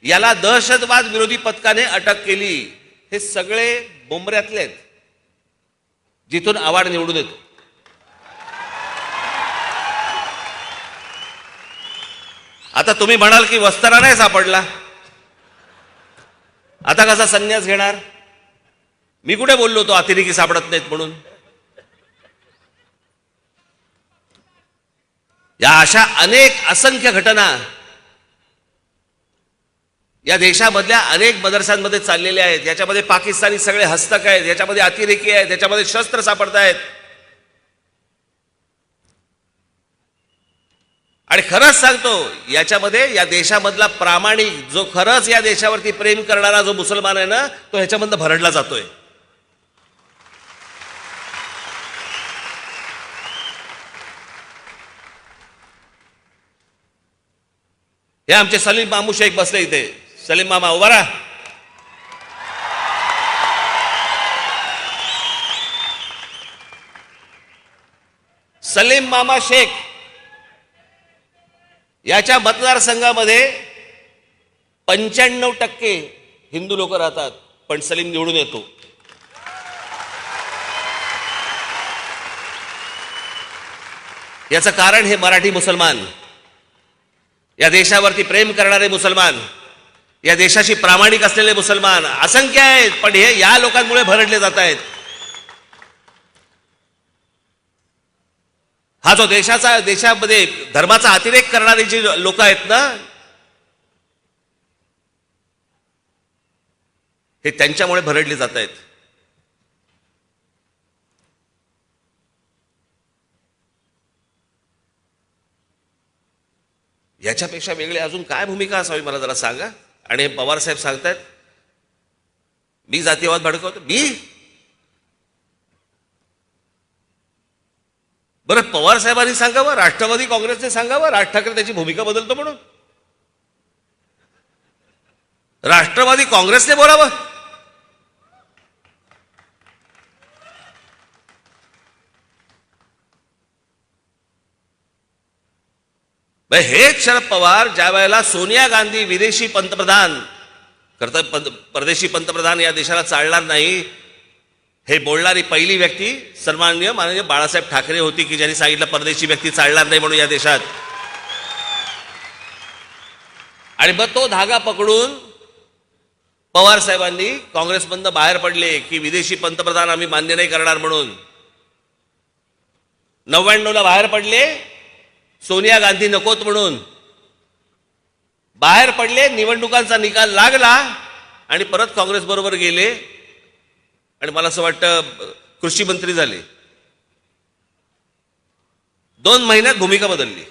S2: याला दहशतवाद विरोधी पथकाने अटक केली. हे सगळे मुंब्र्यातले आहेत, जिथून आवाड निवडून येतो. आता तुम्ही म्हणाल की वस्तारा नाही सापडला, आता कसा संन्यास घेणार? मी कुठे बोललो होतो अतिरेकी सापडत नाहीत म्हणून? या अशा अनेक असंख्य घटना या देशामधल्या अनेक मदरसांमध्ये चाललेल्या आहेत. याच्यामध्ये पाकिस्तानी सगळे हस्तक आहेत, याच्यामध्ये अतिरेकी आहेत, याच्यामध्ये शस्त्र सापडतायत. आणि खरंच सांगतो, याच्यामध्ये या देशामधला प्रामाणिक जो खरंच या देशावरती प्रेम करणारा जो मुसलमान आहे ना, तो ह्याच्यामधनं भरडला जातोय. हे आमचे सलीम मामू शेख बसले इथे. सलीम मामा उभा राहा. सलीम मामा शेख याच्या मतदारसंघामध्ये 95% हिंदू लोक राहतात, पण सलीम निवडून येतो. याचं कारण हे मराठी मुसलमान, या देशावरती प्रेम करणारे मुसलमान, या देशाशी प्रामाणिक असलेले मुसलमान असंख्य आहेत, पण हे या लोकांमुळे भरडले जात आहेत. हा जो देशामध्ये धर्माचा अतिरेक करणारी जी लोक आहेत ना, हे त्यांच्यामुळे भरडले जात आहेत. याच्यापेक्षा वेगळी अजून काय भूमिका असावी मला जरा सांगा. आणि पवार साहेब सांगतायत मी जातीयवाद भडकवतो. मी बरं, पवार साहेबांनी सांगावं, राष्ट्रवादी काँग्रेसने सांगावं राज ठाकरे त्याची भूमिका बदलतो म्हणून. राष्ट्रवादी काँग्रेसने बोलावं. हेच शरद पवार ज्या वेळेला सोनिया गांधी विदेशी पंतप्रधान परदेशी पंतप्रधान या देशाला चालणार नाही, हे बोलणारी पहिली व्यक्ती सन्माननीय माननीय बाळासाहेब ठाकरे होती, की ज्यांनी सांगितलं परदेशी व्यक्ती चालणार नाही म्हणून या देशात. आणि मग तो धागा पकडून पवार साहेबांनी काँग्रेसमधनं बाहेर पडले की विदेशी पंतप्रधान आम्ही मान्य नाही करणार म्हणून. 99ला बाहेर पडले, सोनिया गांधी नकोत म्हणून बाहेर पडले. निवडणुकांचा निकाल लागला आणि परत काँग्रेस बरोबर गेले आणि मला असं वाटतं कृषी मंत्री झाले. 2 महिन्यात भूमिका बदलली.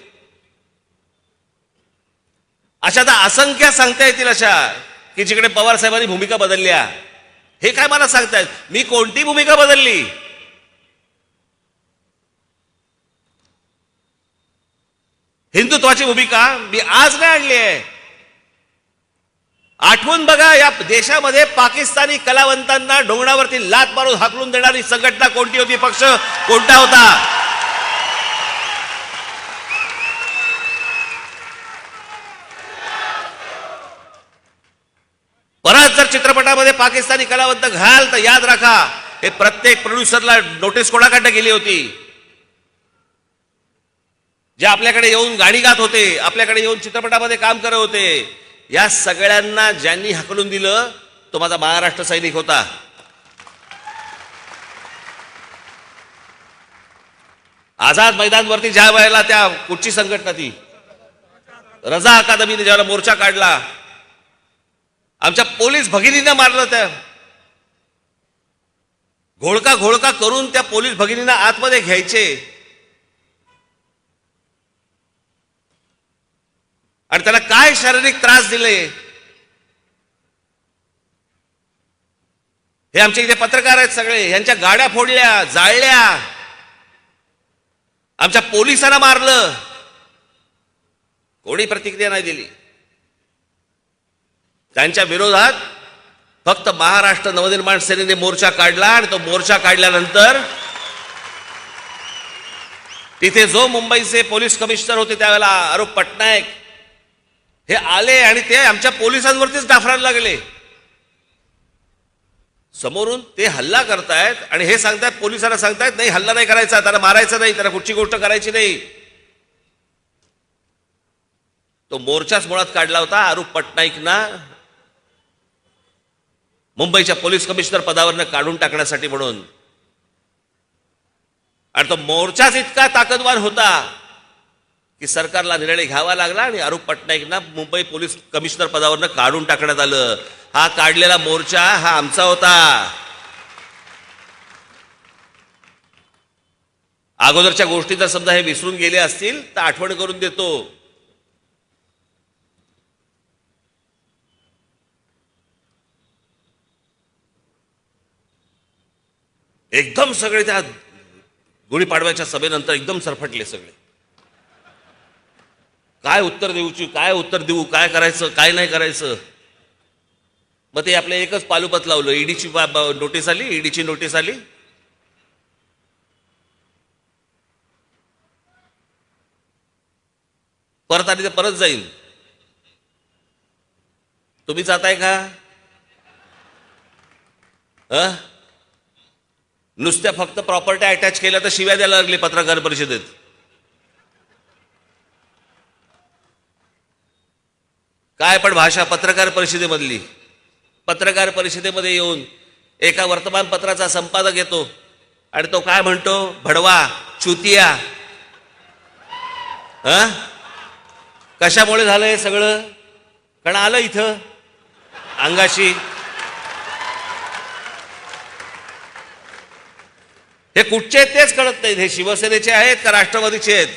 S2: अशा तर असंख्य सांगता येतील अशा की जिकडे पवार साहेबांनी भूमिका बदलल्या. हे काय मला सांगतायत मी कोणती भूमिका बदलली? हिंदुत्वाची भूमिका मी आज नाही आणली आहे. आठवून बघा, या देशामध्ये पाकिस्तानी कलावंतांना डोंगरावरती लात मारून हाकलून देणारी संघटना कोणती होती, पक्ष कोणता होता? परत जर चित्रपटामध्ये पाकिस्तानी कलावंत घाल तर याद राखा, हे प्रत्येक प्रोड्युसरला नोटीस कोणाकडे गेली होती? जे आपल्याकडे येऊन गाणी गात होते, आपल्याकडे येऊन चित्रपटामध्ये काम करत होते, या सगळ्यांना ज्यांनी हकलून दिलं तो माझा महाराष्ट्र सैनिक होता. आझाद मैदानवरती ज्या वेळेला त्या कुठची संघटना ती रजा अकादमीने ज्यावेळेला मोर्चा काढला, आमच्या पोलीस भगिनींना मारलं. त्या घोळका करून त्या पोलीस भगिनींना आतमध्ये घ्यायचे आणि त्याला काय शारीरिक त्रास दिले हे आमचे इथे पत्रकार आहेत सगळे. यांच्या गाड्या फोडल्या, जाळल्या, आमच्या पोलिसांना मारलं, कोणी प्रतिक्रिया नाही दिली. त्यांच्या विरोधात फक्त महाराष्ट्र नवनिर्माण सेनेने मोर्चा काढला आणि तो मोर्चा काढल्यानंतर तिथे जो मुंबईचे पोलीस कमिशनर होते त्यावेळेला आरोप पटनायक हे आले आणि ते आमच्या पोलिसांवरतीच डाफरायला लागले. समोरून ते हल्ला करतायत आणि हे सांगतायत, पोलिसांना सांगतायत नाही हल्ला नाही करायचा, त्याला मारायचं नाही, त्याला कुठची गोष्ट करायची नाही. तो मोर्चाच मुळात काढला होता आरोप पटनाईकना मुंबईच्या पोलीस कमिशनर पदावरनं काढून टाकण्यासाठी म्हणून. आणि तो मोर्चाच इतका ताकदवार होता की सरकारला निर्णय घ्यावा लागला आणि आरोप पटनाईकना मुंबई पोलीस कमिशनर पदावरनं काढून टाकण्यात आलं. हा काढलेला मोर्चा हा आमचा होता. अगोदरच्या गोष्टी जर समजा हे विसरून गेले असतील तर आठवण करून देतो. एकदम सगळे त्या गुढीपाडव्याच्या सभेनंतर एकदम सरफटले सगळे. काय उत्तर देऊ, काय करायचं, काय नाही करायचं. मग ते आपलं एकच पालुपत लावलं. ईडीची नोटीस आली, ईडीची नोटीस आली. परत आली तर परत जाईल. तुम्ही जाताय का? नुसत्या फक्त प्रॉपर्टी अटॅच केल्या तर शिव्या द्यायला लागले पत्रकार परिषदेत. काय पण भाषा पत्रकार परिषदेमधली. पत्रकार परिषदेमध्ये येऊन एका वर्तमानपत्राचा संपादक येतो आणि तो काय म्हणतो, भडवा, चुतिया. कशामुळे झालंय सगळं? कारण आलं इथं अंगाशी. हे कुठचे आहेत तेच कळत नाहीत. हे शिवसेनेचे आहेत का राष्ट्रवादीचे आहेत?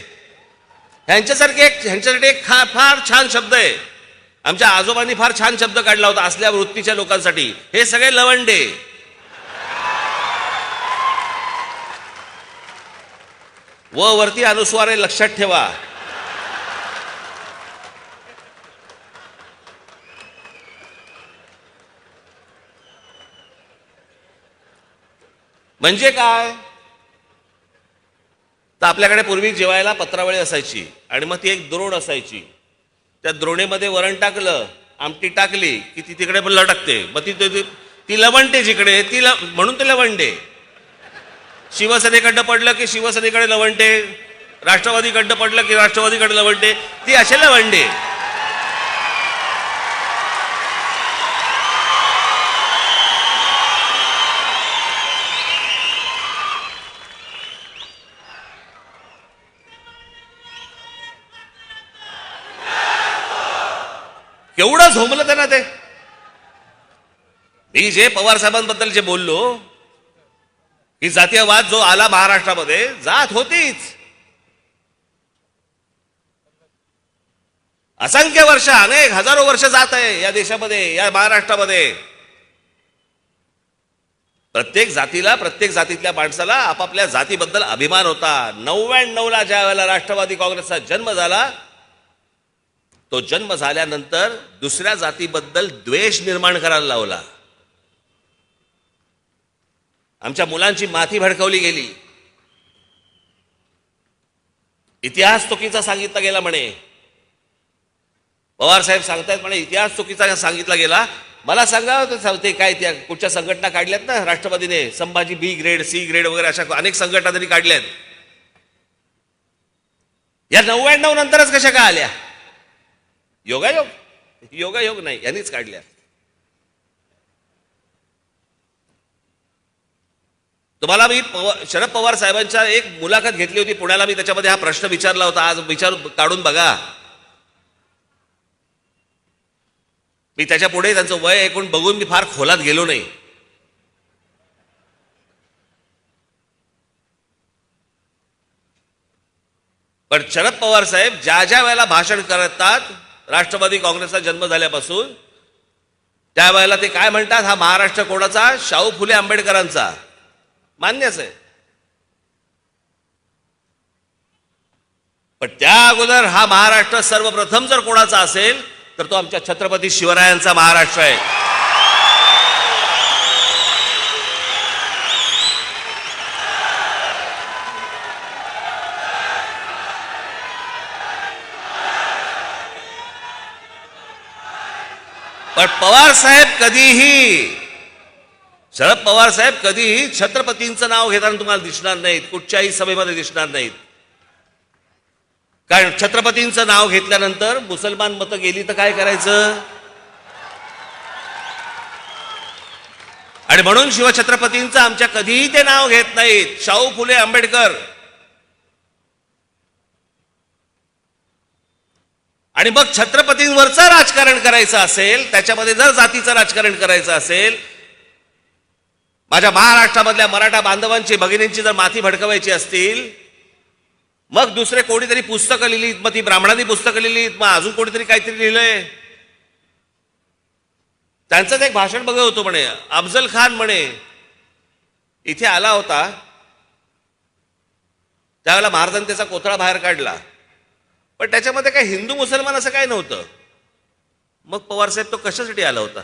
S2: ह्यांच्यासाठी एक फार छान शब्द आहे. आमच्या आजोबांनी फार छान शब्द काढला होता असल्या वृत्तीच्या लोकांसाठी. हे सगळे लवंडे. वरती अनुस्वार आहे, लक्षात ठेवा. म्हणजे काय तर आपल्याकडे पूर्वी जेवायला पत्रावळी असायची आणि मग ती एक द्रोण असायची. त्या द्रोणेमध्ये वरण टाकलं, आमटी टाकली की ती तिकडे पण लटकते. मग ती लवंडे जिकडे ती म्हणून ते लवंडे. शिवसेनेकडनं पडलं की शिवसेनेकडे लवंडे, राष्ट्रवादीकडनं पडलं की राष्ट्रवादीकडे लवंडे. ती असे लवंडे. केवढं झोंबलं त्यांना ते. मी जे पवार साहेबांबद्दल जे बोललो की जातीयवाद जो आला महाराष्ट्रामध्ये, जात होतीच. असंख्य वर्ष, अनेक हजारो वर्ष जात आहे या देशामध्ये, या महाराष्ट्रामध्ये. प्रत्येक जातीला, प्रत्येक जातीतल्या माणसाला आपापल्या जातीबद्दल अभिमान होता. 99ला ज्या वेळेला राष्ट्रवादी काँग्रेसचा जन्म झाला, तो जन्म झाल्यानंतर दुसऱ्या जातीबद्दल द्वेष निर्माण करायला लावला. आमच्या मुलांची माथी भडकवली गेली. इतिहास चुकीचा सांगितला गेला म्हणे. पवार साहेब सांगतायत म्हणे इतिहास चुकीचा सांगितला गेला. मला सांगा ते काय त्या कुठच्या संघटना काढल्यात ना राष्ट्रवादीने, संभाजी बी ग्रेड, सी ग्रेड वगैरे अशा अनेक संघटना त्यांनी काढल्यात. या 99 नंतरच कशा काय आल्या? योगायोग? योगायोग नाही, यांनीच काढल्या. तुम्हाला मी शरद पवार साहेबांच्या एक मुलाखत घेतली होती पुण्याला. मी त्याच्यामध्ये हा प्रश्न विचारला होता. आज काढून बघा. मी त्याच्या पुढे त्यांचं वय ऐकून बघून मी फार खोलात गेलो नाही. पण शरद पवार साहेब ज्या ज्या वेळेला भाषण करतात राष्ट्रवादी काँग्रेसचा जन्म झाल्यापासून, त्यावेळेला ते काय म्हणतात, हा महाराष्ट्र कोणाचा? शाहू फुले आंबेडकरांचा. मान्यच आहे. पण त्या अगोदर हा महाराष्ट्र सर्वप्रथम जर कोणाचा असेल तर तो आमच्या छत्रपती शिवरायांचा महाराष्ट्र आहे. पण पवार साहेब कधीही, शरद पवार साहेब कधीही छत्रपतींचं नाव घेताना तुम्हाला दिसणार नाहीत, कुठच्याही सभेमध्ये दिसणार नाहीत. कारण छत्रपतींचं नाव घेतल्यानंतर मुसलमान मतं गेली तर काय करायचं, आणि म्हणून शिवछत्रपतींचं आमच्या कधीही ते नाव घेत नाहीत. शाहू फुले आंबेडकर, आणि मग छत्रपतींवरचं राजकारण करायचं असेल, त्याच्यामध्ये जर जातीचं राजकारण करायचं असेल, माझ्या महाराष्ट्रामधल्या मराठा बांधवांची भगिनींची जर माथी भडकवायची असतील, मग दुसरे कोणीतरी पुस्तकं लिहिलीत, मग ती ब्राह्मणांनी पुस्तकं लिहिलीत, मग अजून कोणीतरी काहीतरी लिहिलंय. त्यांचं एक भाषण बघत होतो म्हणे, अफजल खान म्हणे इथे आला होता, त्यावेळेला महाराजांनी त्याचा कोथळा बाहेर काढला, पण त्याच्यामध्ये काय हिंदू मुसलमान असं काय नव्हतं. मग पवारसाहेब तो कशासाठी आला होता?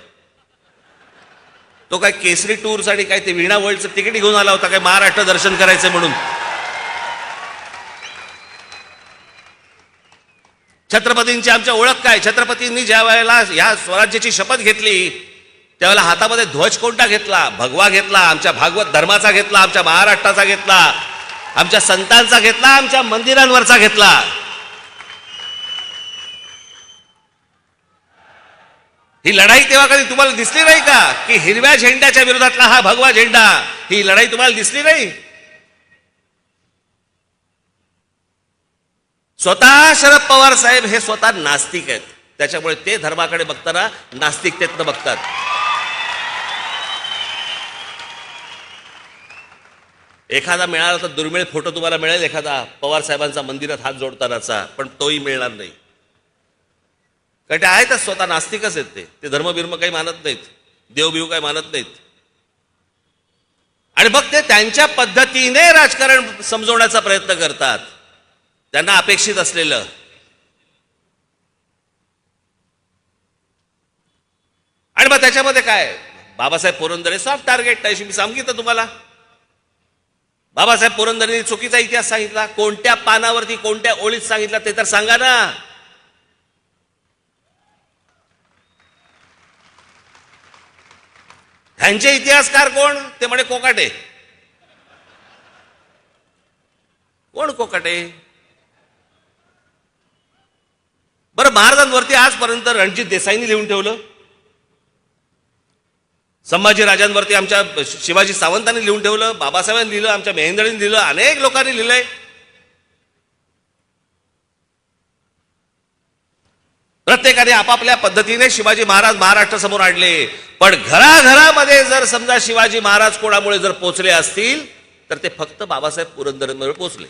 S2: तो काय केसरी टूर्स आणि काय ते वीणा वर्ल्डचं तिकीट घेऊन आला होता काय महाराष्ट्र दर्शन करायचं म्हणून? छत्रपतींची आमच्या ओळख काय? छत्रपतींनी ज्या वेळेला या स्वराज्याची शपथ घेतली त्यावेळेला हातामध्ये ध्वज कोणता घेतला? भगवा घेतला, आमच्या भागवत धर्माचा घेतला, आमच्या महाराष्ट्राचा घेतला, आमच्या संतांचा घेतला, आमच्या मंदिरांवरचा घेतला. ही लढाई तेव्हा कधी तुम्हाला दिसली नाही का की हिरव्या झेंड्याच्या विरोधातला हा भगवा झेंडा, ही लढाई तुम्हाला दिसली नाही? स्वतः शरद पवार साहेब हे स्वतः नास्तिक आहेत, त्याच्यामुळे ते धर्माकडे बघताना नास्तिकतेतनं बघतात. एखादा मिळाला तर दुर्मिळ फोटो तुम्हाला मिळेल, एखादा पवार साहेबांचा मंदिरात हात जोडतानाचा, पण तोही मिळणार नाही. कारण ते आहेतच स्वतः नास्तिकच आहेत. ते धर्मबिर्म काही मानत नाहीत, देवबिव काही मानत नाहीत. आणि मग ते त्यांच्या पद्धतीने राजकारण समजवण्याचा प्रयत्न करतात, त्यांना अपेक्षित असलेलं. आणि मग त्याच्यामध्ये काय, बाबासाहेब पुरंदरे सॉफ्ट टार्गेट आहे. मी सांगितलं तुम्हाला, बाबासाहेब पुरंदरेंनी चुकीचा इतिहास सांगितला. कोणत्या पानावरती कोणत्या ओळीत सांगितला ते तर सांगा ना. ह्यांचे इतिहासकार कोण? ते म्हणे कोकाटे. कोण कोकाटे? बरं, महाराजांवरती आजपर्यंत रणजित देसाईंनी लिहून ठेवलं, संभाजी राजांवरती आमच्या शिवाजी सावंतांनी लिहून ठेवलं, बाबासाहेबांनी लिहिलं, आमच्या मेहेंदळींनी लिहिलं, अनेक लोकांनी लिहिलंय. प्रत्येकाने आपापल्या पद्धतीने शिवाजी महाराज महाराष्ट्र समोर आणले. पण घराघरामध्ये जर समजा शिवाजी महाराज कोणामुळे जर पोचले असतील तर ते फक्त बाबासाहेब पुरंदरेंमुळे पोचले.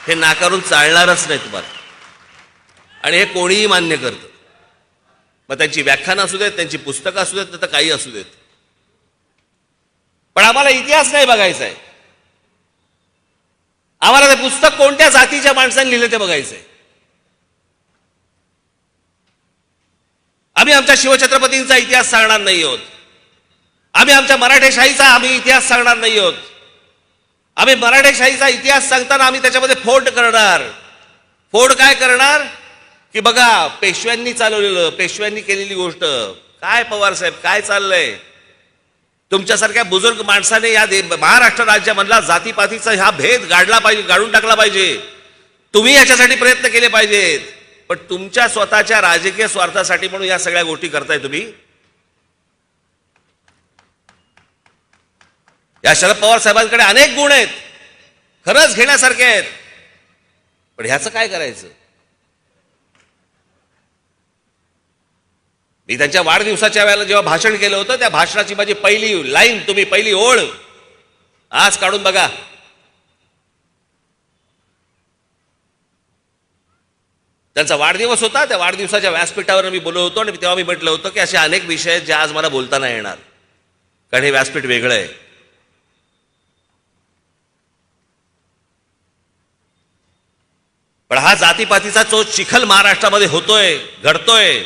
S2: हे नाकारून चालणारच नाही तुम्हाला, आणि हे कोणीही मान्य करतं. मग त्यांची व्याख्यानं असू देत, त्यांची पुस्तकं असू देत, तर काही असू देत, पण आम्हाला इतिहास नाही बघायचा आहे. आम्हाला ते पुस्तक कोणत्या जातीच्या माणसांनी लिहिलं ते बघायचंय. आम्ही आमच्या शिवछत्रपतींचा इतिहास सांगणार नाही आहोत, आम्ही आमच्या मराठेशाहीचा आम्ही इतिहास सांगणार नाही आहोत. आम्ही मराठेशाहीचा इतिहास सांगताना आम्ही त्याच्यामध्ये फोड करणार. फोड काय करणार की बघा पेशव्यांनी चालवलेलं, पेशव्यांनी केलेली गोष्ट काय, पवार साहेब काय चाललंय? तुमच्यासारख्या बुजुर्ग माणसाने या महाराष्ट्र राज्यामधला जातीपातीचा हा भेद गाडला पाहिजे, गाडून टाकला पाहिजे. तुम्ही याच्यासाठी प्रयत्न केले पाहिजेत, पण तुमच्या स्वतःच्या राजकीय स्वार्थासाठी म्हणून या सगळ्या गोष्टी करताय तुम्ही. या शरद पवार साहेबांकडे अनेक गुण आहेत, खरंच घेण्यासारखे आहेत, पण ह्याचं काय करायचं? मी त्यांच्या वाढदिवसाच्या वेळेला जेव्हा भाषण केलं होतं त्या भाषणाची माझी पहिली लाईन, तुम्ही पहिली ओळ आज काढून बघा. त्यांचा वाढदिवस होता, त्या वाढदिवसाच्या व्यासपीठावर मी बोललो होतो, आणि तेव्हा मी म्हटलं होतं की असे अनेक विषय आहेत जे आज मला बोलता नाही येणार, कारण हे व्यासपीठ वेगळं आहे. पण हा जातीपातीचा जो चिखल महाराष्ट्रामध्ये होतोय, घडतोय,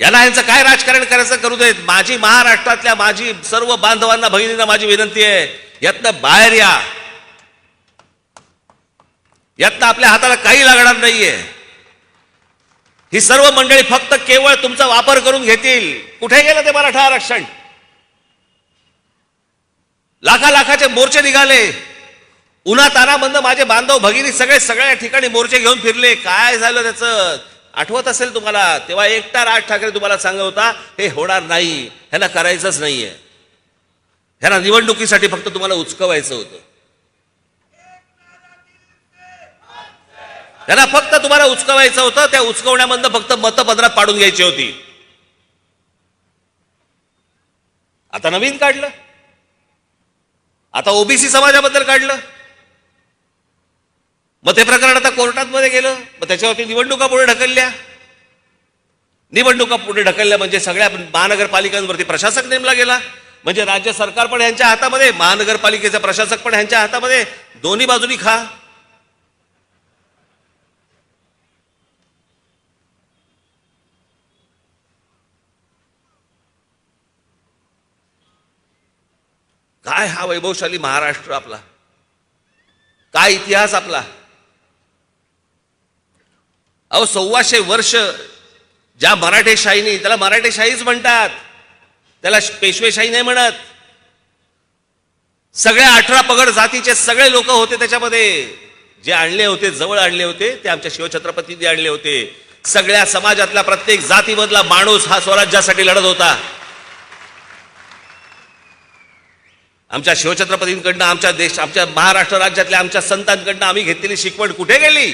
S2: याला यांचं काय राजकारण करायचं करू देत. माझी महाराष्ट्रातल्या माझी सर्व बांधवांना, भगिनींना माझी विनंती आहे, यातनं बाहेर या. यातनं आपल्या हाताला काही लागणार नाहीये. ही सर्व मंडळी फक्त केवळ तुमचा वापर करून घेतील. कुठे गेलं ते मराठा आरक्षण? लाखाचे मोर्चे निघाले, उन्हा तानाबंद माझे बांधव भगिनी सगळे सगळ्या ठिकाणी मोर्चे घेऊन फिरले. काय झालं त्याचं आठवत असेल तुम्हाला? तेव्हा एकटा राज ठाकरे तुम्हाला सांगत होता हे होणार नाही, ह्याला करायचंच नाहीये, ह्याला निवडणुकीसाठी फक्त तुम्हाला उचकवायचं होतं, ह्याला फक्त तुम्हाला उचकवायचं होतं. त्या उचकवण्यामधनं फक्त मतपत्रात पाडून घ्यायची होती. आता नवीन काढलं, आता ओबीसी समाजाबद्दल काढलं, मग ते प्रकरण आता कोर्टात मध्ये गेलं, मग त्याच्यावरती निवडणुका पुढे ढकलल्या. निवडणुका पुढे ढकलल्या म्हणजे सगळ्या महानगरपालिकांवरती प्रशासक नेमला गेला, म्हणजे राज्य सरकार पण ह्यांच्या हातामध्ये, महानगरपालिकेचा प्रशासक पण ह्यांच्या हातामध्ये, दोन्ही बाजूनी खा. काय हा वैभवशाली महाराष्ट्र आपला, काय इतिहास आपला. अहो 125 वर्ष ज्या मराठेशाहीने, त्याला मराठेशाहीच म्हणतात, त्याला पेशवेशाही नाही म्हणत. सगळ्या 18 पगड जातीचे सगळे लोक होते त्याच्यामध्ये. जे आणले होते, जवळ आणले होते, ते आमच्या शिवछत्रपतींनी आणले होते. सगळ्या समाजातला प्रत्येक जातीमधला माणूस हा स्वराज्यासाठी लढत होता. आमच्या शिवछत्रपतींकडनं, आमच्या महाराष्ट्र राज्यातल्या आमच्या संतांकडनं आम्ही घेतलेली शिकवण कुठे गेली?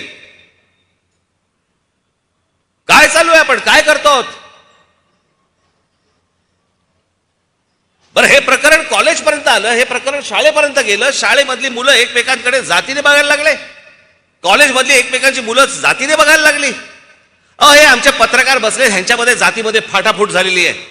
S2: काय चालू आहे? आपण काय करतो? बरं, हे प्रकरण कॉलेजपर्यंत आलं, हे प्रकरण शाळेपर्यंत गेलं. शाळेमधली मुलं एकमेकांकडे जातीने बघायला लागले, कॉलेजमधली एकमेकांची मुलं जातीने बघायला लागली. हे आमचे पत्रकार बसले, ह्यांच्यामध्ये जातीमध्ये फाटाफूट झालेली आहे.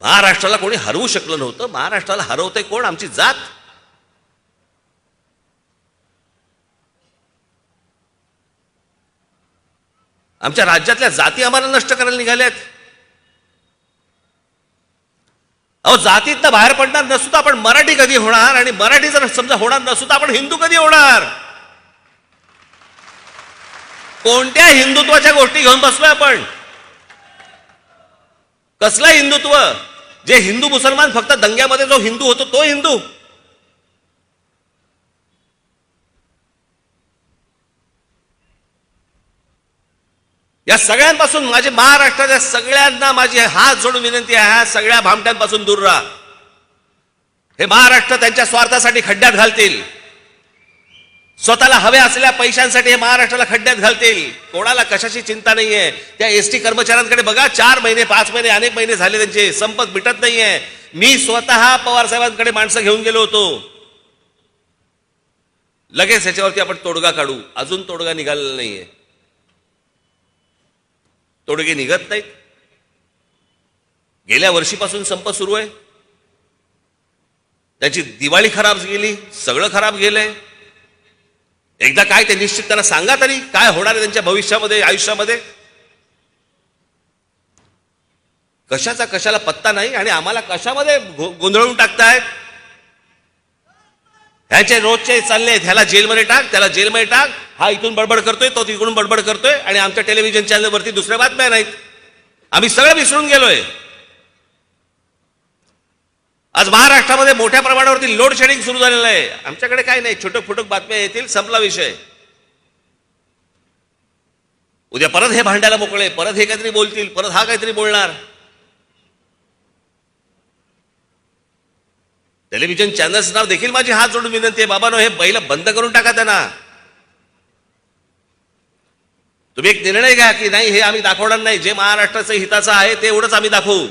S2: महाराष्ट्राला कोणी हरवू शकलं नव्हतं. महाराष्ट्राला हरवतंय कोण? आमची जात. आमच्या राज्यातल्या जाती आम्हाला नष्ट करायला निघाल्यात. अहो, जातीतनं बाहेर पडणार नसू तर आपण मराठी कधी होणार? आणि मराठी जर समजा होणार नसू तर आपण हिंदू कधी होणार? कोणत्या हिंदुत्वाच्या गोष्टी घेऊन बसलोय आपण? कसलं हिंदुत्व? जे हिंदू मुसलमान फक्त दंग्यामध्ये जो हिंदू होतो तो हिंदू? या सगळ्यांपासून माझे महाराष्ट्राच्या सगळ्यांना माझी हात जोडून विनंती आहे, ह्या सगळ्या भामट्यांपासून दूर राहा. हे महाराष्ट्र त्यांच्या स्वार्थासाठी खड्ड्यात घालतील, स्वतःला हव्या असलेल्या पैशांसाठी हे महाराष्ट्राला खड्ड्यात घालतील. कोणाला कशाची चिंता नाहीये. त्या एसटी कर्मचाऱ्यांकडे बघा, 4 महिने 5 महिने अनेक महिने झाले त्यांचे संप मिटत नाहीये. मी स्वतः पवार साहेबांकडे माणसं घेऊन गेलो होतो. लगेच ह्याच्यावरती आपण तोडगा काढू. अजून तोडगा निघालेला नाहीये, तोडगे निघत नाहीत. गेल्या वर्षीपासून संप सुरू आहे. त्यांची दिवाळी खराब गेली, सगळं खराब गेलंय. एकदा काय ते निश्चित त्यांना सांगा तरी, काय होणार आहे त्यांच्या भविष्यामध्ये, आयुष्यामध्ये. कशाचा कशाला पत्ता नाही आणि आम्हाला कशामध्ये गोंधळून टाकतायत. ह्याचे रोजचे चालले, ह्याला जेलमध्ये टाक, त्याला जेलमध्ये टाक, हा इथून बडबड करतोय, तो तिकडून बडबड करतोय, आणि आमच्या टेलिव्हिजन चॅनलवरती दुसऱ्या बातम्या नाहीत. आम्ही सगळं विसरून गेलोय. आज महाराष्ट्रामध्ये मोठ्या प्रमाणावरती लोड शेडिंग सुरू झालेलं आहे. आमच्याकडे काय नाही, छोटक फुटक बातम्या येतील, संपला विषय. उद्या परत हे भांड्याला मोकळे, परत हे काहीतरी बोलतील, परत हा काहीतरी बोलणार. टेलिव्हिजन चॅनल्सना देखील माझी हात जोडून विनंती आहे, बाबांनो, हे पहिलं बंद करून टाका त्यांना. तुम्ही एक निर्णय घ्या की नाही, हे आम्ही दाखवणार नाही. जे महाराष्ट्राचं हिताचं आहे ते एवढंच आम्ही दाखवू.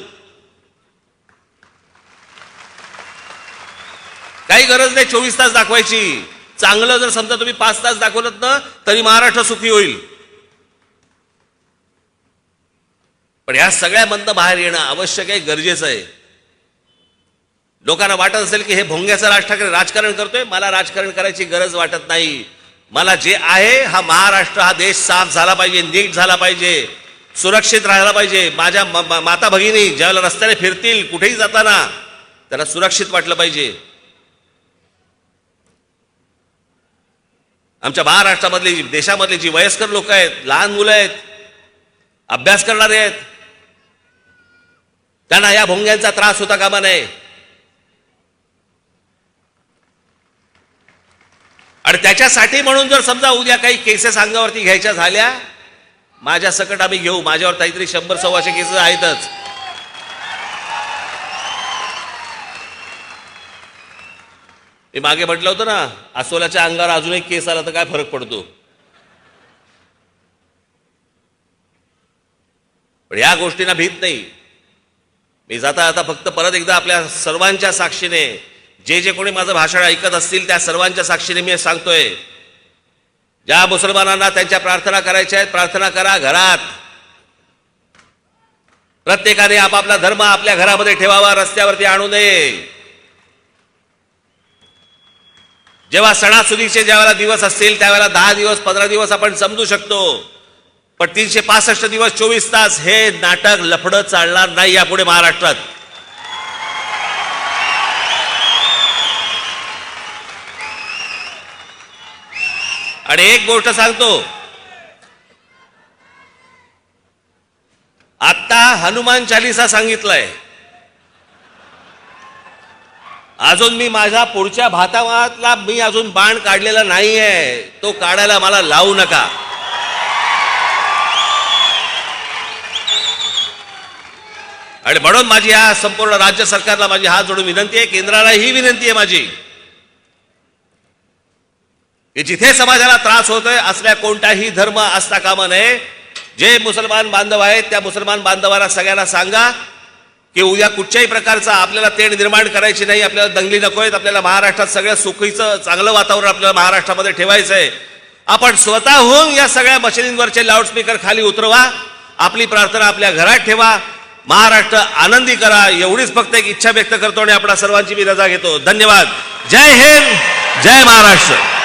S2: काही गरज नाही 24 तास दाखवायची. चांगलं जर समजा तुम्ही 5 तास दाखवलं ना तरी महाराष्ट्र सुखी होईल. पण या सगळ्यामधनं बाहेर येणं आवश्यक आहे, गरजेचं आहे. लोकांना वाटत असेल की हे भोंग्याचं राज ठाकरे राजकारण करतोय. मला राजकारण करायची गरज वाटत नाही. मला जे आहे, हा महाराष्ट्र, हा देश साफ झाला पाहिजे, नीट झाला पाहिजे, सुरक्षित राहायला पाहिजे. माझ्या माता भगिनी ज्यावेळेला रस्त्याने फिरतील, कुठेही जाताना त्यांना सुरक्षित वाटलं पाहिजे. आमच्या महाराष्ट्रामधली देशामधली जी वयस्कर लोक आहेत, लहान मुलं आहेत, अभ्यास करणारे आहेत, त्यांना या भोंग्यांचा त्रास होता कामा नये. आणि त्याच्यासाठी म्हणून जर समजा उद्या काही केसेस अंगावरती घ्यायच्या झाल्या, माझ्या सकट आम्ही घेऊ. माझ्यावर काहीतरी 100-125 केसेस आहेतच. मी मागे म्हटलं होतं ना, अस्वलाच्या अंगावर अजून एक केस आला तर काय फरक पडतो. पण या गोष्टींना भीत नाही. मी जाता फक्त परत एकदा आपल्या सर्वांच्या साक्षीने, जे कोणी माझं भाषण ऐकत असतील त्या सर्वांच्या साक्षीने मी सांगतोय, ज्या मुसलमानांना त्यांच्या प्रार्थना करायच्या आहेत, प्रार्थना करा घरात. प्रत्येकाने आपापला धर्म आपल्या घरामध्ये ठेवावा, रस्त्यावरती आणू नये. जेव्हा सणासुदीचे ज्यावेळेला दिवस असतील त्यावेळेला 10 दिवस 15 दिवस आपण समजू शकतो, पण 365 दिवस 24 तास हे नाटक लफडं चालणार नाही यापुढे महाराष्ट्रात. आणि एक गोष्ट सांगतो, आता हनुमान चालीसा सांगितलंय, अजून मी माझ्या पुढच्या भातावातला मी अजून बाण काढलेला नाहीये, तो काढायला मला लावू नका. आणि म्हणून माझी या संपूर्ण राज्य सरकारला माझी हात जोडून विनंती आहे, केंद्राला ही विनंती आहे माझी, की जिथे समाजाला त्रास होतोय असल्या कोणताही धर्म असता कामा नये. जे मुसलमान बांधव आहेत त्या मुसलमान बांधवांना सगळ्यांना सांगा की उद्या कुठच्याही प्रकारचा आपल्याला तेढ निर्माण करायची नाही, आपल्याला दंगली नकोयत, आपल्याला महाराष्ट्रात सगळ्या सुखीचं चांगलं वातावरण आपल्याला महाराष्ट्रामध्ये ठेवायचं आहे. आपण स्वतःहून या सगळ्या मशिनींवरचे लाऊडस्पीकर खाली उतरवा, आपली प्रार्थना आपल्या घरात ठेवा, महाराष्ट्र आनंदी करा. एवढीच फक्त एक इच्छा व्यक्त करतो आणि आपल्या सर्वांची मी रजा घेतो. धन्यवाद. जय हिंद, जय महाराष्ट्र.